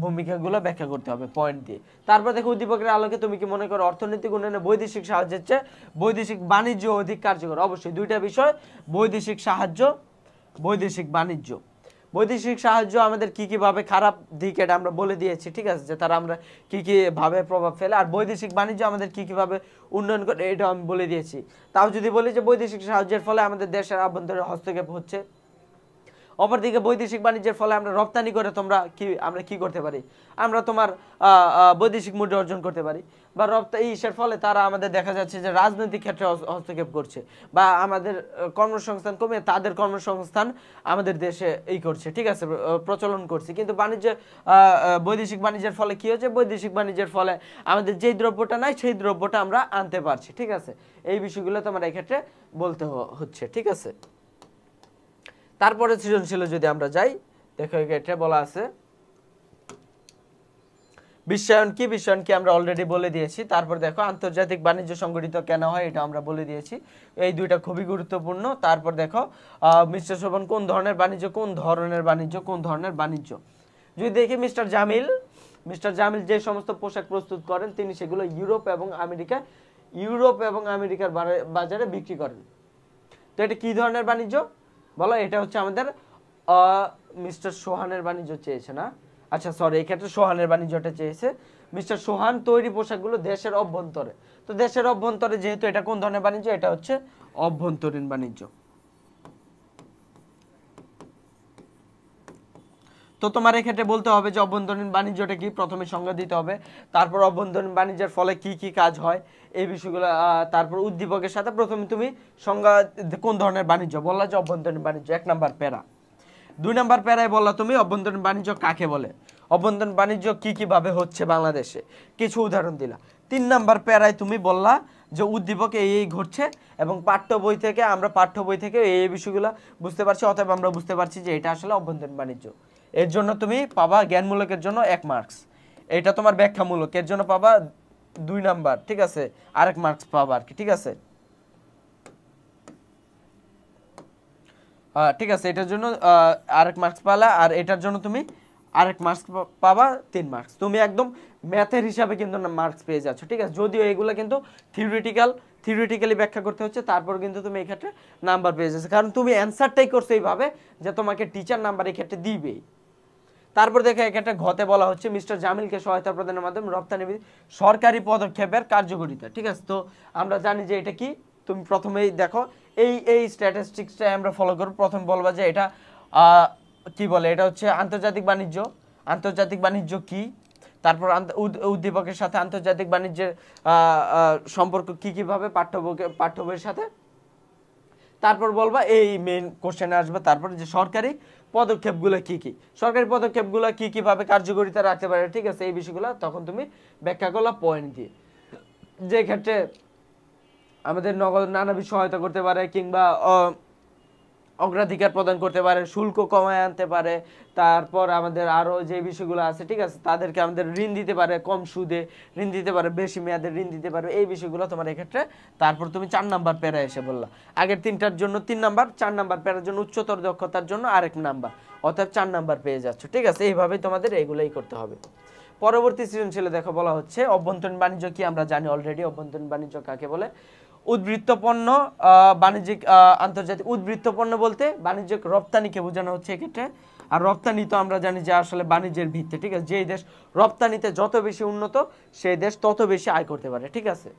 ভূমিকাগুলো ব্যাখ্যা করতে হবে পয়েন্ট দিয়ে। তারপর দেখো উদ্দীপকের আলোকে তুমি কি মনে করো অর্থনৈতিক উন্নয়নে বৈদেশিক সাহায্যের চেয়ে বৈদেশিক বাণিজ্য অধিক কার্যকর? অবশ্যই দুইটা বিষয়, বৈদেশিক সাহায্য, বৈদেশিক বাণিজ্য। বৈদেশিক সাহায্য আমাদের কি কি ভাবে খারাপ দিক এটা আমরা বলে দিয়েছি, ঠিক আছে, যে তারা আমরা কি কি ভাবে প্রভাব ফেলে, আর বৈদেশিক বাণিজ্য আমাদের কি কি ভাবে উন্নয়ন করে এটা আমি বলে দিয়েছি। তাও যদি বলি যে বৈদেশিক সাহায্যের ফলে আমাদের দেশের আভ্যন্তরে হস্তক্ষেপ হচ্ছে, অপরদিকে বৈদেশিক বাণিজ্যের ফলে আমরা রপ্তানি করে আমরা কি করতে পারি, আমরা তোমার বৈদেশিক মুদ্রা অর্জন করতে পারি, বা ইসের ফলে তারা আমাদের দেখা যাচ্ছে যে রাজনৈতিক ক্ষেত্রে হস্তক্ষেপ করছে, বা আমাদের কর্মসংস্থান কমে তাদের কর্মসংস্থান আমাদের দেশে করছে, ঠিক আছে, প্রচলন করছে। কিন্তু বৈদেশিক বাণিজ্যের ফলে কি হচ্ছে, বৈদেশিক বাণিজ্যের ফলে আমাদের যেই দ্রব্যটা নাই সেই দ্রব্যটা আমরা আনতে পারছি, ঠিক আছে। এই বিষয়গুলো তোমার এক্ষেত্রে বলতে হচ্ছে, ঠিক আছে। তারপরে সৃজনশীলে যদি আমরা যাই, দেখো এটা বলা আছে বিশ্বায়ন কি, বিশ্বায়ন কি আমরা অলরেডি বলে দিয়েছি। তারপর দেখো আন্তর্জাতিক বাণিজ্য সংগঠিত কেন হয়, এটা আমরা বলে দিয়েছি, এই দুইটা খুবই গুরুত্বপূর্ণ। তারপর দেখো মিস্টার শোভন কোন ধরনের বাণিজ্য, কোন ধরনের বাণিজ্য, কোন ধরনের বাণিজ্য। যদি দেখি মিস্টার জামিল যে সমস্ত পোশাক প্রস্তুত করেন তিনি সেগুলো ইউরোপ এবং আমেরিকার বাজারে বিক্রি করেন। তো এটা কি ধরনের বাণিজ্য বলো, এটা হচ্ছে আমাদের মিস্টার সোহানের বাণিজ্য চেয়েছে না, আচ্ছা সরি, এক্ষেত্রে সোহানের বাণিজ্যটা চেয়েছে। মিস্টার সোহান তৈরি পোশাকগুলো দেশের অভ্যন্তরে, তো দেশের অভ্যন্তরে যেহেতু এটা কোন ধরনের বাণিজ্য, এটা হচ্ছে অভ্যন্তরীণ বাণিজ্য। তো তোমার এক্ষেত্রে বলতে হবে যে অভ্যন্তরীণ বাণিজ্যটা কি, প্রথমে সংজ্ঞা দিতে হবে, তারপর অভ্যন্তরীণ বাণিজ্যের ফলে কি কি কাজ হয় এই বিষয়গুলো, তারপর উদ্দীপকের সাথে প্রথমে তুমি সংজ্ঞা কোন ধরনের বাণিজ্য বললা যে অভ্যন্তরীণ বাণিজ্য, 1 নাম্বার প্যারা। 2 নাম্বার প্যারায় বললা তুমি অভ্যন্তরীণ বাণিজ্য কাকে বলে, অভ্যন্তরীণ বাণিজ্য কি কিভাবে হচ্ছে বাংলাদেশে, কিছু উদাহরণ দিলা। 3 নাম্বার প্যারায় তুমি বললা যে উদ্দীপকে এই ঘটছে এবং পাঠ্য বই থেকে এই বিষয়গুলো বুঝতে পারছি, অতএব আমরা বুঝতে পারছি যে এটা আসলে অভ্যন্তরীণ বাণিজ্য। এর জন্য তুমি পাবা জ্ঞানমূলকের জন্য 1 মার্কস, এটা তোমার ব্যাখ্যামূলক, এর জন্য পাবা 2 নাম্বার, ঠিক আছে, আরেক মার্কস পাবা আর কি, ঠিক আছে। ঠিক আছে, এটার জন্য আরেক মার্কস পালা, আর এটার জন্য তুমি আরেক মার্কস পাবা 3 মার্কস। তুমি একদম ম্যাথের হিসাবে কিন্তু মার্কস পেয়ে যাচ্ছ, ঠিক আছে। যদিও এগুলো কিন্তু থিওরিটিক্যালি ব্যাখ্যা করতে হচ্ছে, তারপর কিন্তু তুমি এই ক্ষেত্রে নাম্বার পেয়ে যাচ্ছ, কারণ তুমি অ্যান্সারটাই করছো এইভাবে যে তোমাকে টিচার নাম্বার এই ক্ষেত্রে দিবেই। তারপর দেখো এক্ষেত্রে ঘতে বলা হচ্ছে মিস্টার জামিলকে সহায়তা প্রদানের মাধ্যমে রপ্তানি সরকারি পদক্ষেপের কার্যকারিতা, ঠিক আছে। তো আমরা জানি যে এটা কি, তুমি প্রথমেই দেখো এই স্ট্যাটিস্টিক্সটা আমরা ফলো করব। প্রথম বলবা যে এটা কি বলে, এটা হচ্ছে আন্তর্জাতিক বাণিজ্য কি, তারপর উদ্দীপকের সাথে আন্তর্জাতিক বাণিজ্যের সম্পর্ক কিভাবে পাঠ্য বইয়ের সাথে, তারপর বলবা এই মেইন কোশ্চেনে আসবে, তারপর যে সরকারি পদক্ষেপগুলো কি ভাবে কার্যকারিতা রাখতে পারে, ঠিক আছে, এই বিষয়গুলো তখন তুমি ব্যাখ্যা করলা পয়েন্ট দিয়ে। যে ক্ষেত্রে আমাদের নগদ নানাবিধ সহায়তা করতে পারে, কিংবা অগ্রাধিকার প্রদান করতে পারে, শুল্ক কমায় আনতে পারে, তারপর আমাদের আরো যে বিষয়গুলো আছে, ঠিক আছে, তাদেরকে আমাদের ঋণ দিতে পারে, কম সুদে ঋণ দিতে পারে, বেশি মেয়াদের ঋণ দিতে পারে, এই বিষয়গুলো তোমার এক্ষেত্রে। তারপর তুমি 4 নাম্বার প্যারা এসে বললা, আগের 3টার জন্য 3 নাম্বার, 4 নাম্বার প্যারার জন্য উচ্চতর দক্ষতার জন্য আরেক নাম্বার, অর্থাৎ 4 নাম্বার পেয়ে যাচ্ছ, ঠিক আছে। এইভাবেই তোমাদের এইগুলাই করতে হবে। পরবর্তী সৃজনশীলে দেখো বলা হচ্ছে অভ্যন্তরীণ বাণিজ্য কি, আমরা জানি অলরেডি অভ্যন্তরীণ বাণিজ্য কাকে বলে। উদ্বৃত্ত পণ্য, বাণিজ্যিক আন্তর্জাতিক উদ্বৃত্ত পণ্য বলতে বাণিজ্যিক রপ্তানিকে বোঝানো হচ্ছে এক্ষেত্রে। আর রপ্তানি তো আমরা জানি যে আসলে বাণিজ্যের ভিত্তি, ঠিক আছে, যেই দেশ রপ্তানিতে যত বেশি উন্নত সেই দেশ তত বেশি আয় করতে পারে, ঠিক আছে।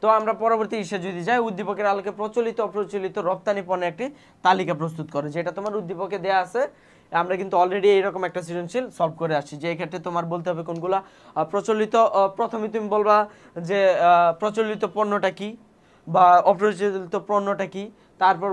তো আমরা পরবর্তী ইস্যু যদি যাই, উদ্দীপকের আলোকে প্রচলিত অপ্রচলিত রপ্তানি পণ্যের একটি তালিকা প্রস্তুত করে, যেটা তোমার উদ্দীপকে দেয়া আছে। আমরা কিন্তু অলরেডি এইরকম একটা সৃজনশীল সলভ করে আসছি, যে এক্ষেত্রে তোমার বলতে হবে কোনগুলা প্রচলিত। প্রথমে তুমি বলবা যে প্রচলিত পণ্যটা কি বা অপ্রচলিত পণ্যটা কি, তারপর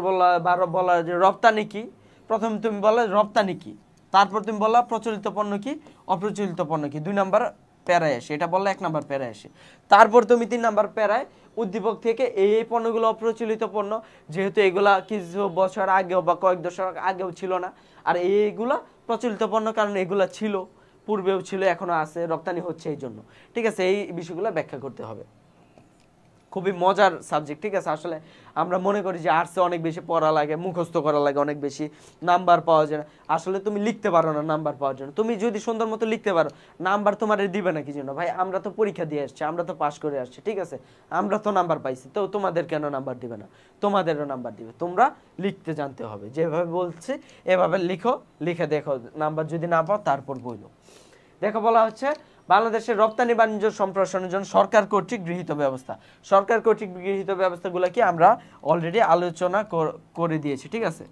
বলা যে রপ্তানি কি। প্রথমে তুমি বলা রপ্তানি কি, তারপর তুমি বললা প্রচলিত পণ্য কি, অপ্রচলিত পণ্য কি, 2 নাম্বার প্যারায় আসে, এটা বললে 1 নাম্বার প্যারায় আসে। তারপর তুমি 3 নাম্বার প্যারায় উদ্দীপক থেকে এই পণ্যগুলো অপ্রচলিত পণ্য, যেহেতু এগুলা কিছু বছর আগেও বা কয়েক দশক আগেও ছিল না, আর এইগুলা প্রচলিত পণ্য কারণ এগুলা ছিল, পূর্বেও ছিল, এখনো আছে, রপ্তানি হচ্ছে এই জন্য, ঠিক আছে। এই বিষয়গুলো ব্যাখ্যা করতে হবে। খুবই মজার সাবজেক্ট, ঠিক আছে। আসলে আমরা মনে করি যে আর্টসে অনেক বেশি পড়া লাগে, মুখস্থ করা লাগে, অনেক বেশি নাম্বার পাওয়া যায় না। আসলে তুমি লিখতে পারো না নাম্বার পাওয়ার জন্য, তুমি যদি সুন্দর মতো লিখতে পারো নাম্বার তোমার দিবে না কি জন্য? ভাই আমরা তো পরীক্ষা দিয়ে আসছি, আমরা তো পাস করে আসছি, ঠিক আছে, আমরা তো নাম্বার পাইছি, তো তোমাদের কেন নাম্বার দিবে না? তোমাদেরও নাম্বার দিবে, তোমরা লিখতে জানতে হবে। যেভাবে বলছি এভাবে লিখো, লিখে দেখো, নাম্বার যদি না পাও তারপর বইলো। দেখো বলা হচ্ছে বাংলাদেশের রপ্তানি বাণিজ্য সম্প্রসারণের জন্য সরকার কর্তৃক গৃহীত ব্যবস্থা। সরকার কর্তৃক গৃহীত ব্যবস্থাগুলো কি আমরা অলরেডি আলোচনা করে দিয়েছি, ঠিক আছে।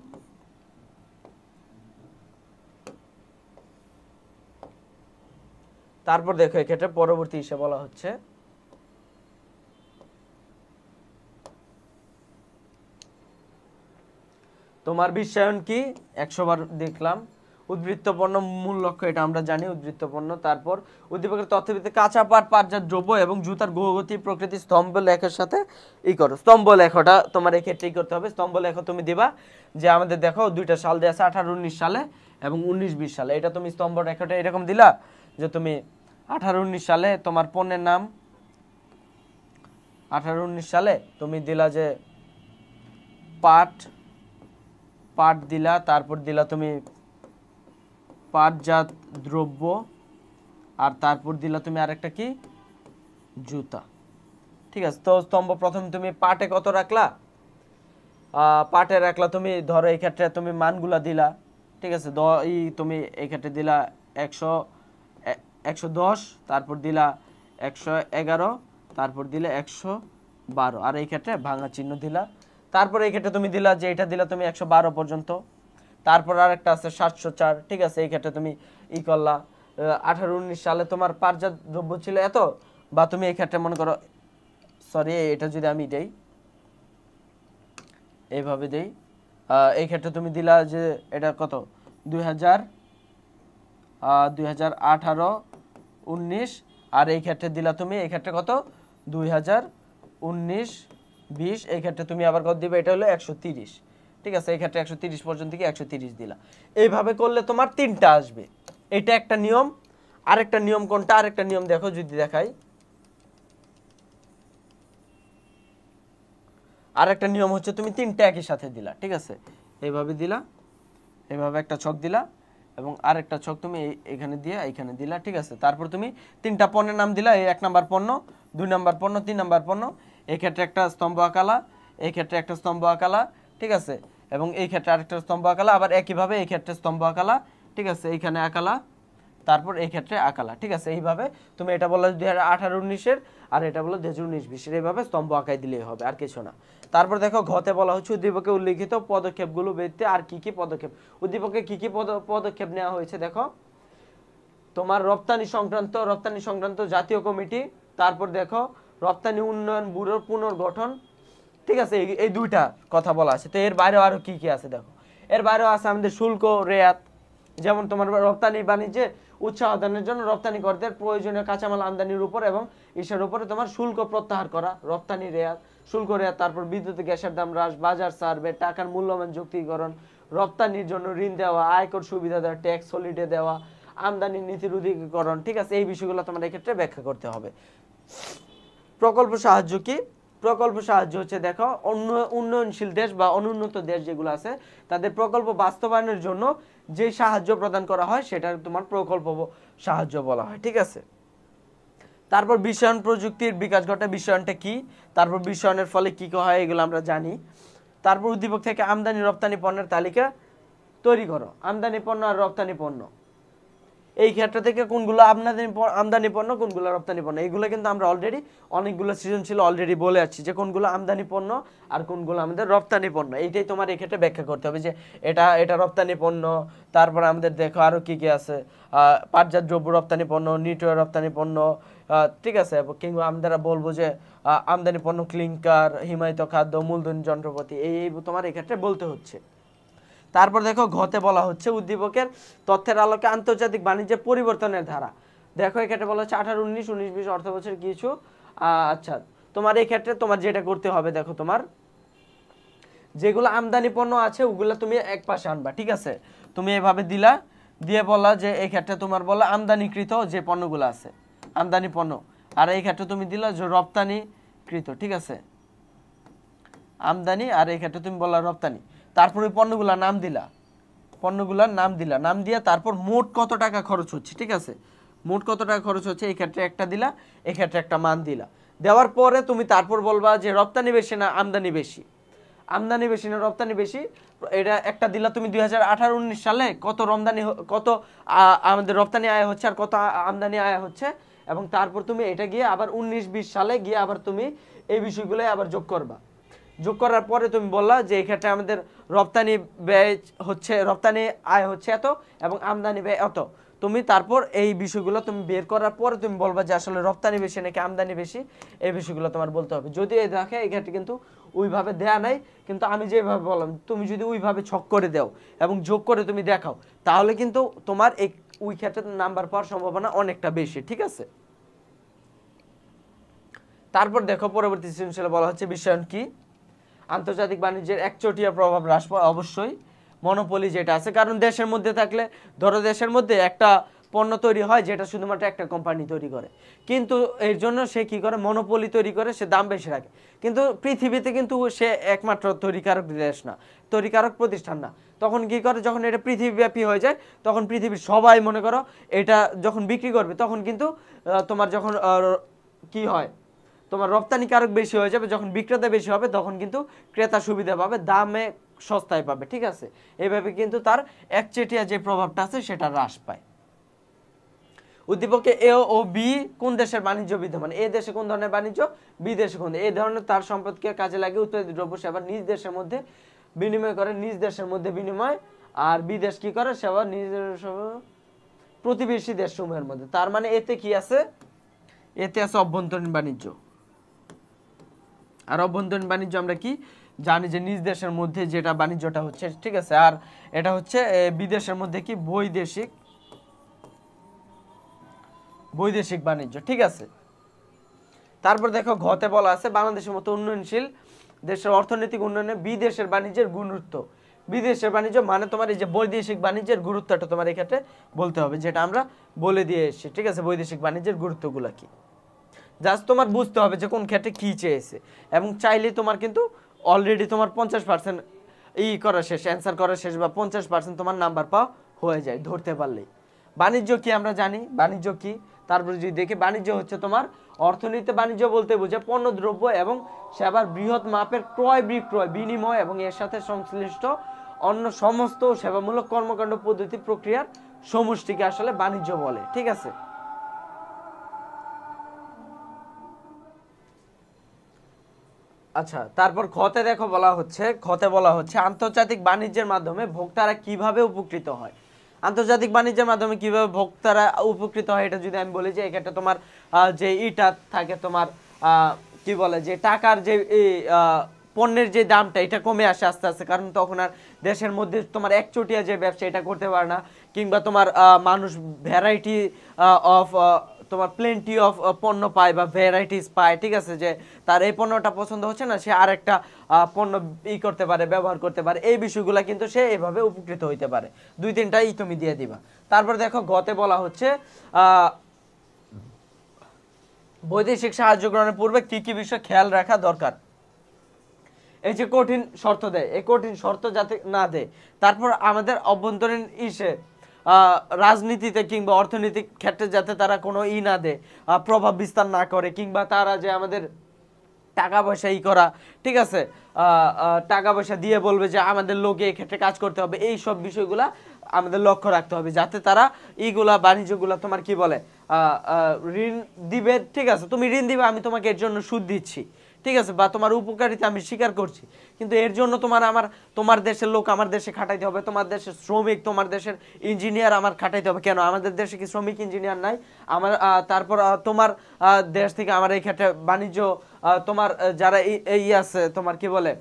তারপর দেখো এক্ষেত্রে পরবর্তী হিসেবে বলা হচ্ছে তোমার বিশ্বায়ন কি, 100 বার দেখলাম। উদ্বৃত্ত পণ্য মূল লক্ষ্য, এটা আমরা জানি, উদ্বৃত্ত পণ্য। তারপর উদ্দীপকের তথ্যভিত্তিক কাঁচা পাট, পাটজাত দ্রব্য এবং জুতার গতি প্রকৃতি স্তম্ভ লেখার সাথে করো। স্তম্ভ লেখাটা তোমার এক্ষেত্রেই করতে হবে। স্তম্ভ লেখা তুমি দিবা যে আমাদের দেখো 2টা সাল দেওয়া আছে, 18-19 সালে এবং 19-20 সালে। এটা তুমি স্তম্ভ রেখাটা এরকম দিলা যে তুমি 18-19 সালে তোমার পণ্যের নাম, 18-19 সালে তুমি দিলা যে পাট দিলা, তারপর দিলা তুমি পাটজাত দ্রব্য, আর তারপর দিলা তুমি আরেকটা কি, জুতা, ঠিক আছে। তো স্তম্ভ প্রথম তুমি পাটে কত রাখলা, পাটে রাখলা তুমি, ধরো এই ক্ষেত্রে তুমি মানগুলা দিলা, ঠিক আছে। তুমি এই ক্ষেত্রে দিলা 110, তারপর দিলা 111, তারপর দিলে 112, আর এই ক্ষেত্রে ভাঙা চিহ্ন দিলা। তারপর এই ক্ষেত্রে তুমি দিলা যে এটা দিলা তুমি 112 পর্যন্ত। তারপর আরেকটা আছে 704, ঠিক আছে। এই ক্ষেত্রে তুমি করলা 18-19 সালে তোমার পাটজাত দ্রব্য ছিল এত, বা তুমি এই ক্ষেত্রে মনে করো, সরি এটা যদি আমি দেই এইভাবে দেই, এই ক্ষেত্রে তুমি দিলা যে এটা কত 2018-19, আর এই ক্ষেত্রে দিলা তুমি এই ক্ষেত্রে কত 2019-20, এই ক্ষেত্রে তুমি আবার কত দিবে, এটা হলো 130, ঠিক আছে। এই ক্ষেত্রে 130 পর্যন্ত কি 130 দিলা। এইভাবে করলে তোমার 3টা আসবে, এটা একটা নিয়ম। আরেকটা নিয়ম কোনটা, আরেকটা নিয়ম দেখো যদি দেখাই, আরেকটা নিয়ম হচ্ছে তুমি তিনটা একই সাথে দিলা, ঠিক আছে, এইভাবে দিলা, এইভাবে একটা ছক দিলা এবং আরেকটা ছক তুমি এখানে দিয়ে এখানে দিলা, ঠিক আছে। তারপর তুমি তিনটা পণ্যের নাম দিলা, এই 1 নাম্বার পণ্য, 2 নাম্বার পণ্য, 3 নাম্বার পণ্য, এই ক্ষেত্রে একটা স্তম্ভ আঁকালা, এই ক্ষেত্রে একটা স্তম্ভ আঁকালা, ঠিক আছে, এবং এই ক্ষেত্রে আরেকটা স্তম্ভ আঁকালা, আবার একইভাবে এই ক্ষেত্রে স্তম্ভ আঁকালা, ঠিক আছে, এইখানে আঁকালা, তারপর এই ক্ষেত্রে আঁকালা, ঠিক আছে। এইভাবে তুমি এটা বললে 2018-19-এর আর এটা বললো 2019-20-এর, এইভাবে স্তম্ভ আঁকাই দিলেই হবে, আর কিছু না। তারপর দেখো ঘতে বলা হচ্ছে উদ্দীপকে উল্লিখিত পদক্ষেপগুলো ব্যতীত আর কি কি পদক্ষেপ, উদ্দীপকে কি কি পদক্ষেপ নেওয়া হয়েছে দেখো, তোমার রপ্তানি সংক্রান্ত জাতীয় কমিটি, তারপর দেখো রপ্তানি উন্নয়ন ব্যুরোর পুনর্গঠন, ঠিক আছে, এই দুইটা কথা বলা আছে। তো এর বাইরেও আরো কি কি আছে দেখো, এর বাইরেও আছে আমাদের শুল্ক রেয়াত, যেমন তোমার রপ্তানি বাণিজ্যে উৎসাহ দানের জন্য রপ্তানিকরদের প্রয়োজনীয় কাঁচামাল আমদানির উপর এবং ইসের উপরে তোমার শুল্ক প্রত্যাহার করা, রপ্তানি রেয়াত, শুল্ক রেয়াত। তারপর বিদ্যুৎ গ্যাসের দাম হ্রাস, বাজার সার্ভে, টাকার মূল্যমান যুক্তিকরণ, রপ্তানির জন্য ঋণ দেওয়া, আয়কর সুবিধা দেওয়া, ট্যাক্স হলিডে দেওয়া, আমদানি নীতির উদারীকরণ, ঠিক আছে, এই বিষয়গুলো তোমার এক্ষেত্রে ব্যাখ্যা করতে হবে। প্রকল্প সাহায্য কি, প্রকল্প সাহায্য হচ্ছে দেখো উন্নয়নশীল দেশ বা অনুন্নত দেশ যেগুলো আছে তাদের প্রকল্প বাস্তবায়নের জন্য যে সাহায্য প্রদান করা হয় সেটা তোমার প্রকল্প সাহায্য বলা হয়, ঠিক আছে। তারপর বিশ্বায়ন প্রযুক্তির বিকাশ ঘটে, বিশ্বায়নটা কি, তারপর বিশ্বায়নের ফলে কি হয় এগুলো আমরা জানি। তারপর উদ্দীপক থেকে আমদানি রপ্তানি পণ্যের তালিকা তৈরি করো, আমদানি পণ্য আর রপ্তানি পণ্য, এই ক্ষেত্র থেকে কোনগুলো আমদানি পণ্য কোনগুলো রপ্তানি পণ্য, এইগুলো কিন্তু আমরা অলরেডি অনেকগুলো সৃজনশীল অলরেডি বলে আসছি যে কোনগুলো আমদানি পণ্য আর কোনগুলো আমাদের রপ্তানি পণ্য, এইটাই তোমার এই ক্ষেত্রে ব্যাখ্যা করতে হবে যে এটা রপ্তানি পণ্য। তারপর আমাদের দেখো আরো কি কি আছে, পাটজাত দ্রব্য রপ্তানি পণ্য, নিটওয়ার রপ্তানি পণ্য, ঠিক আছে, কিংবা আমরা বলবো যে আমদানি পণ্য ক্লিংকার, হিমায়িত খাদ্য, মূলধন যন্ত্রপাতি, এই তোমার এই ক্ষেত্রে বলতে হচ্ছে। তারপর দেখো ঘতে বলা হচ্ছে উদ্দীপকের তথ্যের আলোকে আন্তর্জাতিক বাণিজ্যের পরিবর্তনের ধারা, দেখো এক্ষেত্রে বলা হচ্ছে 18-19, 19-20 অর্থ বছর কিছু, আচ্ছা তোমার এই ক্ষেত্রে তোমার যেটা করতে হবে দেখো, তোমার যেগুলো আমদানি পণ্য আছে ওগুলো তুমি এক পাশে আনবা, ঠিক আছে, তুমি এভাবে দিলা, দিয়ে বলা যে এই ক্ষেত্রে তোমার বলা আমদানিকৃত যে পণ্যগুলো আছে আমদানি পণ্য, আর এই ক্ষেত্রে তুমি দিলা যে রপ্তানিকৃত, ঠিক আছে, আমদানি, আর এই ক্ষেত্রে তুমি বললা রপ্তানি। তারপর ওই পণ্যগুলার নাম দিলা, নাম দিয়া তারপর মোট কত টাকা খরচ হচ্ছে, ঠিক আছে, মোট কত টাকা খরচ হচ্ছে এই ক্ষেত্রে একটা দিলা, এই ক্ষেত্রে একটা মান দিলা। দেওয়ার পরে তুমি তারপর বলবা যে রপ্তানি বেশি না আমদানি বেশি, আমদানি বেশি না রপ্তানি বেশি, এটা একটা দিলা তুমি 2018-19 সালে কত আমাদের রপ্তানি আয় হচ্ছে আর কত আমদানি আয় হচ্ছে, এবং তারপর তুমি এটা গিয়ে আবার 19-20 সালে গিয়ে আবার তুমি এই বিষয়গুলো আবার যোগ করবা। যোগ করার পরে তুমি বললা যে এই ক্ষেত্রে আমাদের রপ্তানি ব্যয় হচ্ছে, রপ্তানি আয় হচ্ছে এত এবং আমদানি ব্যয় এত, তুমি তারপর এই বিষয়গুলো তুমি বের করার পরে তুমি বলবা যে আসলে রপ্তানি বেশি নাকি আমদানি বেশি, এই বিষয়গুলো তোমার বলতে হবে। যদি এই দেখে এই ক্ষেত্রে কিন্তু ওইভাবে দেয়া নাই, কিন্তু আমি যেভাবে বললাম তুমি যদি ওইভাবে ছক করে দাও এবং যোগ করে তুমি দেখাও তাহলে কিন্তু তোমার এই ওই ক্ষেত্রে নাম্বার পাওয়ার সম্ভাবনা অনেকটা বেশি, ঠিক আছে। তারপর দেখো পরবর্তী সৃজনশীলে বলা হচ্ছে বিশ্বায়ন কি, আন্তর্জাতিক বাণিজ্যের একচেটিয়া প্রভাব হ্রাস পায়, অবশ্যই মনোপলি যেটা আছে, কারণ দেশের মধ্যে থাকলে ধরো দেশের মধ্যে একটা পণ্য তৈরি হয় যেটা শুধুমাত্র একটা কোম্পানি তৈরি করে, কিন্তু এর জন্য সে কি করে মনোপলি তৈরি করে, সে দাম বেশি রাখে, কিন্তু পৃথিবীতে কিন্তু সে একমাত্র তৈরিকারক দেশ না, তৈরিকারক প্রতিষ্ঠান না, তখন কি করে যখন এটা পৃথিবীব্যাপী হয়ে যায় তখন পৃথিবীর সবাই মনে করো এটা যখন বিক্রি করবে তখন কিন্তু তোমার যখন কি হয় তোমার রপ্তানিকারক বেশি হয়ে যাবে, যখন বিক্রেতা বেশি হবে তখন কিন্তু ক্রেতা সুবিধা পাবে, দামে সস্তায় পাবে, ঠিক আছে, এইভাবে কিন্তু তার একচেটিয়া যে প্রভাবটা আছে সেটা হ্রাস পায়। উদ্দীপকে এ ও বি কোন দেশের বাণিজ্য বিদ্যমান, এ দেশে কোন ধরনের বাণিজ্য, বি দেশে কোন, এই ধরনের তার সম্পদকে কাজে লাগিয়ে উৎপাদিত দ্রব্য সেবা নিজ দেশের মধ্যে বিনিময় করে, নিজ দেশের মধ্যে বিনিময়, আর বিদেশ কি করে সেবা নিজ প্রতিবেশী দেশসমূহের মধ্যে, তার মানে এতে কি আছে, এতে আছে অভ্যন্তরীণ বাণিজ্য, আর অভ্যন্তরীণ বাণিজ্য আমরা কি জানি যে নিজ দেশের মধ্যে যেটা বাণিজ্যটা হচ্ছে, ঠিক আছে, আর এটা হচ্ছে বিদেশের মধ্যে কি বৈদেশিক বাণিজ্য, ঠিক আছে। তারপর দেখো ঘতে বলা আছে বাংলাদেশের মতো উন্নয়নশীল দেশের অর্থনৈতিক উন্নয়নে বিদেশের বাণিজ্যের গুরুত্ব, বিদেশের বাণিজ্য মানে তোমার এই যে বৈদেশিক বাণিজ্যের গুরুত্বটা তোমার এই ক্ষেত্রে বলতে হবে, যেটা আমরা বলে দিয়ে এসেছি, ঠিক আছে? বৈদেশিক বাণিজ্যের গুরুত্বগুলো কি জাস্ট তোমার বুঝতে হবে যে কোন ক্ষেত্রে কি চেয়েছে, এবং চাইলে তোমার কিন্তু অলরেডি তোমার 50% করা শেষ, অ্যান্সার করা শেষ, বা 50% তোমার নাম্বার পাওয়া হয়ে যায় ধরতে পারলেই। বাণিজ্য কি আমরা জানি, বাণিজ্য কি, তারপরে যদি দেখি বাণিজ্য হচ্ছে তোমার অর্থনীতি। বাণিজ্য বলতে বোঝায় পণ্য দ্রব্য এবং সেবার বৃহৎ মাপের ক্রয় বিক্রয়, বিনিময় এবং এর সাথে সংশ্লিষ্ট অন্য সমস্ত সেবামূলক কর্মকাণ্ড পদ্ধতি প্রক্রিয়ার সমষ্টিকে আসলে বাণিজ্য বলে, ঠিক আছে? আচ্ছা, তারপর খতে দেখো বলা হচ্ছে, খতে বলা হচ্ছে আন্তর্জাতিক বাণিজ্যের মাধ্যমে ভোক্তারা কিভাবে উপকৃত হয়। আন্তর্জাতিক বাণিজ্যের মাধ্যমে কিভাবে ভোক্তারা উপকৃত হয়, এটা যদি আমি বলি যে এক্ষেত্রে তোমার যে ইটা থাকে তোমার কি বলে যে টাকার যে পণ্যের যে দামটা এটা কমে আসে আস্তে আস্তে, কারণ তখন আর দেশের মধ্যে তোমার একচটিয়া যে ব্যবসা এটা করতে পারে না, কিংবা তোমার মানুষ ভ্যারাইটি অফ তোমার প্লেন্টি অফ পণ্য পায় বা ভ্যারাইটিস পায়, ঠিক আছে? যে তার এই পণ্যটা পছন্দ হচ্ছে না, সে আরেকটা পণ্য করতে পারে, ব্যবহার করতে পারে, এই বিষয়গুলো কিন্তু সে এভাবে উপকৃত হইতে পারে। 2-3টাই তুমি দিয়ে দিবা। তারপর দেখো গতে বলা হচ্ছে বৈদেশিক সাহায্য গ্রহণের পূর্বে কি কি বিষয় খেয়াল রাখা দরকার। এই যে কঠিন শর্ত দেয়, এই কঠিন শর্ত যাতে না দেয়, তারপর আমাদের অভ্যন্তরীণ রাজনীতিতে কিংবা অর্থনৈতিক ক্ষেত্রে যাতে তারা কোনো না দেয়, প্রভাব বিস্তার না করে, কিংবা তারা যে আমাদের টাকা পয়সা করা, ঠিক আছে, টাকা পয়সা দিয়ে বলবে যে আমাদের লোকে এই ক্ষেত্রে কাজ করতে হবে, এই সব বিষয়গুলা আমাদের লক্ষ্য রাখতে হবে, যাতে তারা এইগুলা বাণিজ্যগুলা তোমার কি বলে ঋণ দিবে, ঠিক আছে? তুমি ঋণ দিবে, আমি তোমাকে এর জন্য সুদ দিচ্ছি, ঠিক আছে, বা তোমার উপকারিতা আমি স্বীকার করছি, কিন্তু এর জন্য তোমার দেশের লোক আমার দেশে খাটাইতে হবে, তোমার দেশের শ্রমিক, তোমার দেশের ইঞ্জিনিয়ার আমার খাটাইতে হবে। কেন? আমাদের দেশে কি শ্রমিক ইঞ্জিনিয়ার নাই? আমার তারপর তোমার দেশ থেকে আমার এই ক্ষেত্রে বাণিজ্য তোমার যারা এই আছে তোমার কি বলে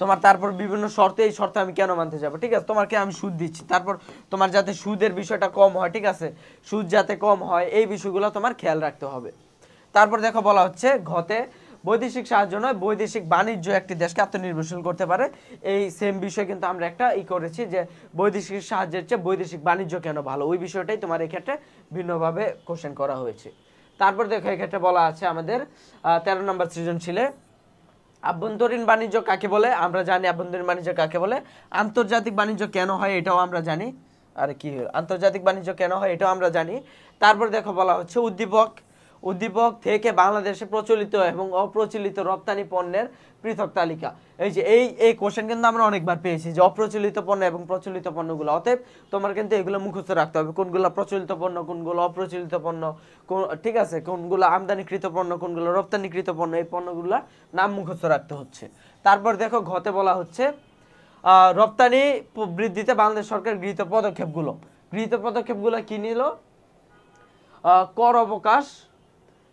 তোমার তারপর বিভিন্ন শর্তে, এই শর্তে আমি কেন মানতে যাব, ঠিক আছে? তোমাকে আমি সুদ দিচ্ছি, তারপর তোমার যাতে সুদের বিষয়টা কম হয়, ঠিক আছে, সুদ যাতে কম হয়, এই বিষয়গুলো তোমার খেয়াল রাখতে হবে। তারপর দেখো বলা হচ্ছে ঘতে বৈদেশিক সাহায্য নয় বৈদেশিক বাণিজ্য একটি দেশকে আত্মনির্ভরশীল করতে পারে। এই সেম বিষয় কিন্তু আমরা একটা করেছি যে বৈদেশিক সাহায্যের চেয়ে বৈদেশিক বাণিজ্য কেন ভালো, ওই বিষয়টাই তোমার এই ক্ষেত্রে ভিন্নভাবে কোশ্চেন করা হয়েছে। তারপর দেখো এই ক্ষেত্রে বলা আছে আমাদের 13 নম্বর সৃজনশীলে আভ্যন্তরীণ বাণিজ্য কাকে বলে। আমরা জানি আভ্যন্তরীণ বাণিজ্য কাকে বলে। আন্তর্জাতিক বাণিজ্য কেন হয় এটাও আমরা জানি। আরে কি আন্তর্জাতিক বাণিজ্য কেন হয় এটাও আমরা জানি। তারপর দেখো বলা হচ্ছে উদ্দীপক থেকে বাংলাদেশে প্রচলিত এবং অপ্রচলিত রপ্তানি পণ্যের পৃথক তালিকা। এই যে এই কোশ্চেন কিন্তু আমরা অনেকবার পেয়েছি যে অপ্রচলিত পণ্য এবং প্রচলিত পণ্যগুলো, অতএব তোমার কিন্তু এগুলো মুখস্থ রাখতে হবে, কোনগুলো প্রচলিত পণ্য, কোনগুলো অপ্রচলিত পণ্য, ঠিক আছে, কোনগুলো আমদানিকৃত পণ্য, কোনগুলো রপ্তানিকৃত পণ্য, এই পণ্যগুলোর নাম মুখস্থ রাখতে হচ্ছে। তারপর দেখো ঘতে বলা হচ্ছে রপ্তানি বৃদ্ধিতে বাংলাদেশ সরকার গৃহীত পদক্ষেপগুলো কি নিল? কর অবকাশ,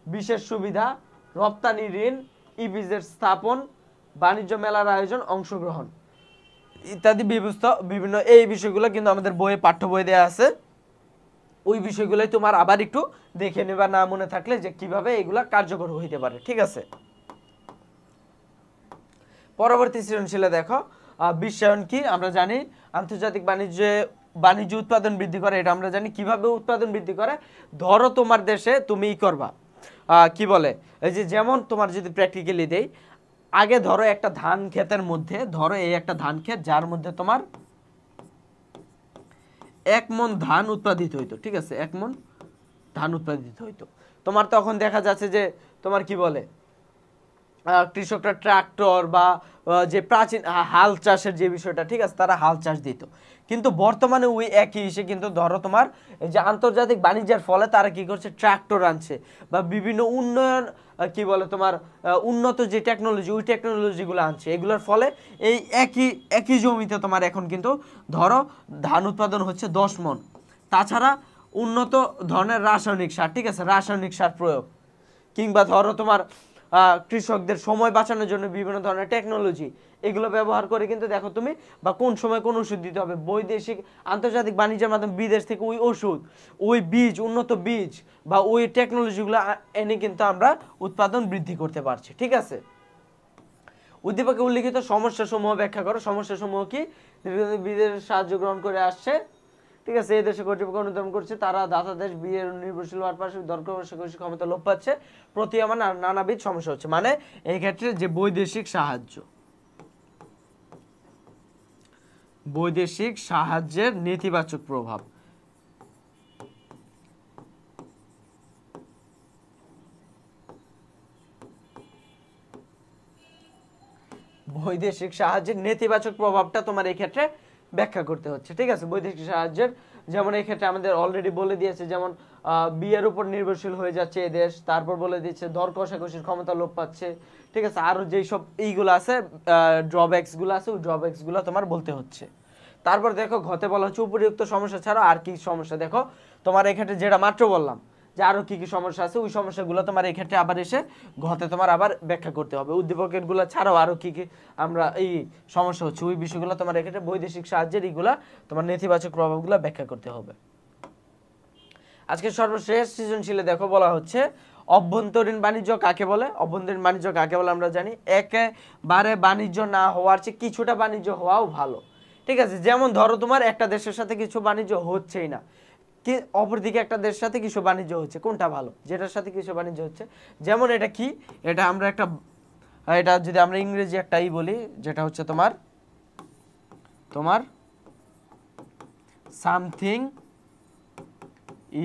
বিশেষ সুবিধা, রপ্তানি ঋণ, ইপিজেড স্থাপন, বাণিজ্য মেলার আয়োজন, অংশগ্রহণ ইত্যাদি বিভিন্ন এই বিষয়গুলো কিন্তু আমাদের বইয়ে পাঠ্য বই দেওয়া আছে। ওই বিষয়গুলোই তোমার আবার একটু দেখে নেবা না মনে থাকলে যে কিভাবে এগুলা কার্যকর হইতে পারে, ঠিক আছে? পরবর্তী সৃজনশীলে দেখো বিশ্বায়ন কি। আমরা জানি আন্তর্জাতিক বাণিজ্য উৎপাদন বৃদ্ধি করে, এটা আমরা জানি। কিভাবে উৎপাদন বৃদ্ধি করে? ধরো তোমার দেশে তুমি করবা কি বলে এই যে যেমন তোমার যদি প্র্যাকটিক্যালি দেই, আগে ধরো একটা ধান ক্ষেতের মধ্যে, ধরো এই একটা ধান ক্ষেত যার মধ্যে তোমার 1 মণ ধান উৎপাদিত হইতো, ঠিক আছে, 1 মণ ধান উৎপাদিত হইতো। তোমার তখন দেখা যাচ্ছে যে তোমার কি বলে কৃষকরা ট্রাক্টর বা যে প্রাচীন হাল চাষের যে বিষয়টা, ঠিক আছে, তারা হাল চাষ দিত। কিন্তু বর্তমানে ওই একই এসে কিন্তু ধরো তোমার এই যে আন্তর্জাতিক বাণিজ্যের ফলে তারা কি করছে, ট্রাক্টর আনছে বা বিভিন্ন উন্নয়ন কি বলে তোমার উন্নত যে টেকনোলজি, ওই টেকনোলজিগুলো আনছে। এগুলোর ফলে এই একই জমিতে তোমার এখন কিন্তু ধরো ধান উৎপাদন হচ্ছে 10 মণ। তাছাড়া উন্নত ধরনের রাসায়নিক সার, ঠিক আছে, রাসায়নিক সার প্রয়োগ, কিংবা ধরো তোমার কৃষকদের সময় বাঁচানোর জন্য বিভিন্ন ধরনের টেকনোলজি, এগুলো ব্যবহার করে কিন্তু দেখো তুমি বা কোন সময় কোন ওষুধ দিতে হবে, বৈদেশিক আন্তর্জাতিক বাণিজ্যের মাধ্যমে বিদেশ থেকে ওই ওষুধ, ওই বীজ, উন্নত বীজ বা ওই টেকনোলজিগুলো এনে কিন্তু আমরা উৎপাদন বৃদ্ধি করতে পারছি, ঠিক আছে। উদ্দীপকে উল্লিখিত সমস্যা সমূহ ব্যাখ্যা করো। সমস্যা সমূহ কি? বিদেশের সাহায্য গ্রহণ করে আসছে, ঠিক আছে, এই দেশে কর্তৃপক্ষ অনুধাবন করছে, তারা দাতা দেশ বিয়ের নির্ভরশীল হওয়ার পাশাপাশি দর কষাকষি ক্ষমতা লোপ পাচ্ছে, প্রতীয়মান আর নানাবিধ সমস্যা হচ্ছে। মানে এই ক্ষেত্রে যে বৈদেশিক সাহায্যের নেতিবাচক প্রভাব, বৈদেশিক সাহায্যের নেতিবাচক প্রভাবটা তোমার এই ক্ষেত্রে ব্যাখ্যা করতে হচ্ছে, ঠিক আছে। বৈদেশিক সাহায্যের যেমন এই ক্ষেত্রে আমাদের অলরেডি বলে দিয়েছে, যেমন বিয়ের উপর নির্ভরশীল হয়ে যাচ্ছে এই দেশ, তারপর বলে দিচ্ছে দর কষাকষির ক্ষমতা লোপ পাচ্ছে, ঠিক আছে, আরো যেই সব এইগুলো আছে ড্রব্যাকস গুলো আছে, ওই ড্রব্যাকস গুলো তোমার বলতে হচ্ছে। তারপর দেখো ঘতে বলা হচ্ছে উপরিউক্ত সমস্যা ছাড়া আর কি সমস্যা, দেখো তোমার এই ক্ষেত্রে যেটা মাত্র বললাম যে আরো কি কি সমস্যা আছে, ওই সমস্যাগুলো তোমার এই ক্ষেত্রে আবার এসে ঘতে তোমার আবার ব্যাখ্যা করতে হবে। উদ্দীপকের গুলো ছাড়াও আরো কি কি আমরা এই সমস্যা হচ্ছে, ওই বিষয়গুলো তোমার এই ক্ষেত্রে বৈদেশিক সাহায্যের এইগুলা তোমার নেতিবাচক প্রভাবগুলো ব্যাখ্যা করতে হবে। আজকে সর্বশেষ সৃজনশীলে দেখো বলা হচ্ছে অভ্যন্তরীণ বাণিজ্য কাকে বলে। অভ্যন্তরীণ বাণিজ্য কাকে বলে আমরা জানি, একেবারে বাণিজ্য না হওয়ার চেয়ে কিছুটা বাণিজ্য হওয়াও ভালো, ঠিক আছে। যেমন ধরো তোমার একটা দেশের সাথে কিছু বাণিজ্য হচ্ছেই না, কি অপরদিকে একটা দেশের সাথে কিছু বাণিজ্য হচ্ছে, কোনটা ভালো? যেটার সাথে কিছু বাণিজ্য হচ্ছে। যেমন এটা কি, এটা আমরা একটা, এটা যদি আমরা ইংরেজি একটাই বলি, যেটা হচ্ছে তোমার something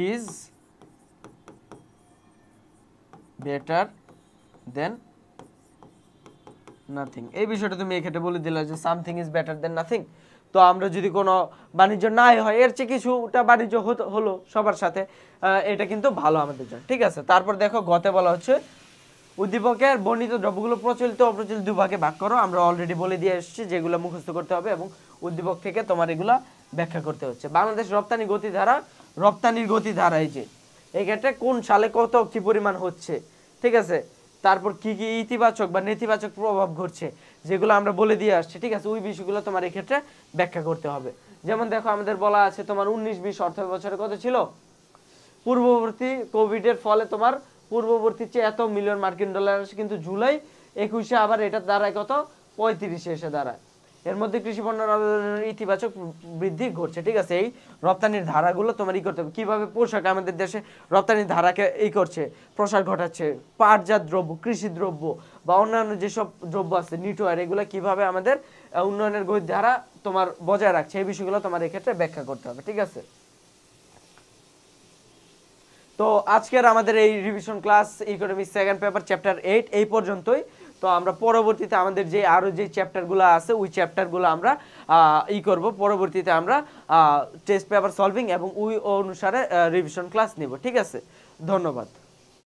is better then nothing. এই বিষয়টা তুমি এক্ষেত্রে বলে দিলে যে something is better then nothing. তো আমরা যদি কোনো বাণিজ্য নাই হয়, এর চেয়ে কিছুটা বাণিজ্য হলো সবার সাথে, এটা কিন্তু ভালো আমাদের জন্য, ঠিক আছে। তারপর দেখো গতে বলা হচ্ছে উদ্দীপকের বর্ণিত দ্রব্যগুলো প্রচলিত অপ্রচলিত দুভাগে ভাগ করো। আমরা অলরেডি বলে দিয়ে এসেছি যেগুলো মুখস্থ করতে হবে এবং উদ্দীপক থেকে তোমার এগুলা ব্যাখ্যা করতে হচ্ছে। বাংলাদেশ রপ্তানির গতিধারা এই যে এই ক্ষেত্রে কোন সালে কত কি পরিমাণ হচ্ছে, ঠিক আছে, তারপর কি কি ইতিবাচক বা নেতিবাচক প্রভাব ঘটছে যেগুলো আমরা বলে দিয়ে আসছি, ঠিক আছে, ওই বিষয়গুলো তোমার এই ক্ষেত্রে ব্যাখ্যা করতে হবে। যেমন দেখো আমাদের বলা আছে তোমার 19-20 অর্থ বছরে কত ছিল, পূর্ববর্তী কোভিডের ফলে তোমার পূর্ববর্তী চেয়ে এত মিলিয়ন মার্কিন ডলার আসে, কিন্তু জুলাই 21-এ আবার এটা দাঁড়ায় কত, 35-এ এসে দাঁড়ায়। এর মধ্যে কৃষি পণ্যের ইতিবাচক বৃদ্ধি ঘটছে, ঠিক আছে। এই রপ্তানির ধারাগুলো তোমার করতে হবে, কিভাবে পোশাক আমাদের দেশে রপ্তানির ধারাকে করছে, প্রসার ঘটাচ্ছে, পাটজাত দ্রব্য, কৃষি দ্রব্য বা অন্যান্য যেসব দ্রব্য আছে নিটওয়ার, এগুলো কিভাবে আমাদের উন্নয়নের গতি ধারা তোমার বজায় রাখছে, এই বিষয়গুলো তোমার এক্ষেত্রে ব্যাখ্যা করতে হবে, ঠিক আছে। তো আজকের আমাদের এই revision class economics second paper chapter 8 এই পর্যন্তই। তো আমরা পরবর্তীতে আমাদের যে আরো যে চ্যাপ্টারগুলো আছে ওই চ্যাপ্টারগুলো আমরা করব, পরবর্তীতে আমরা টেস্ট পেপার সলভিং এবং ওই অনুসারে রিভিশন ক্লাস নিব, ঠিক আছে। ধন্যবাদ।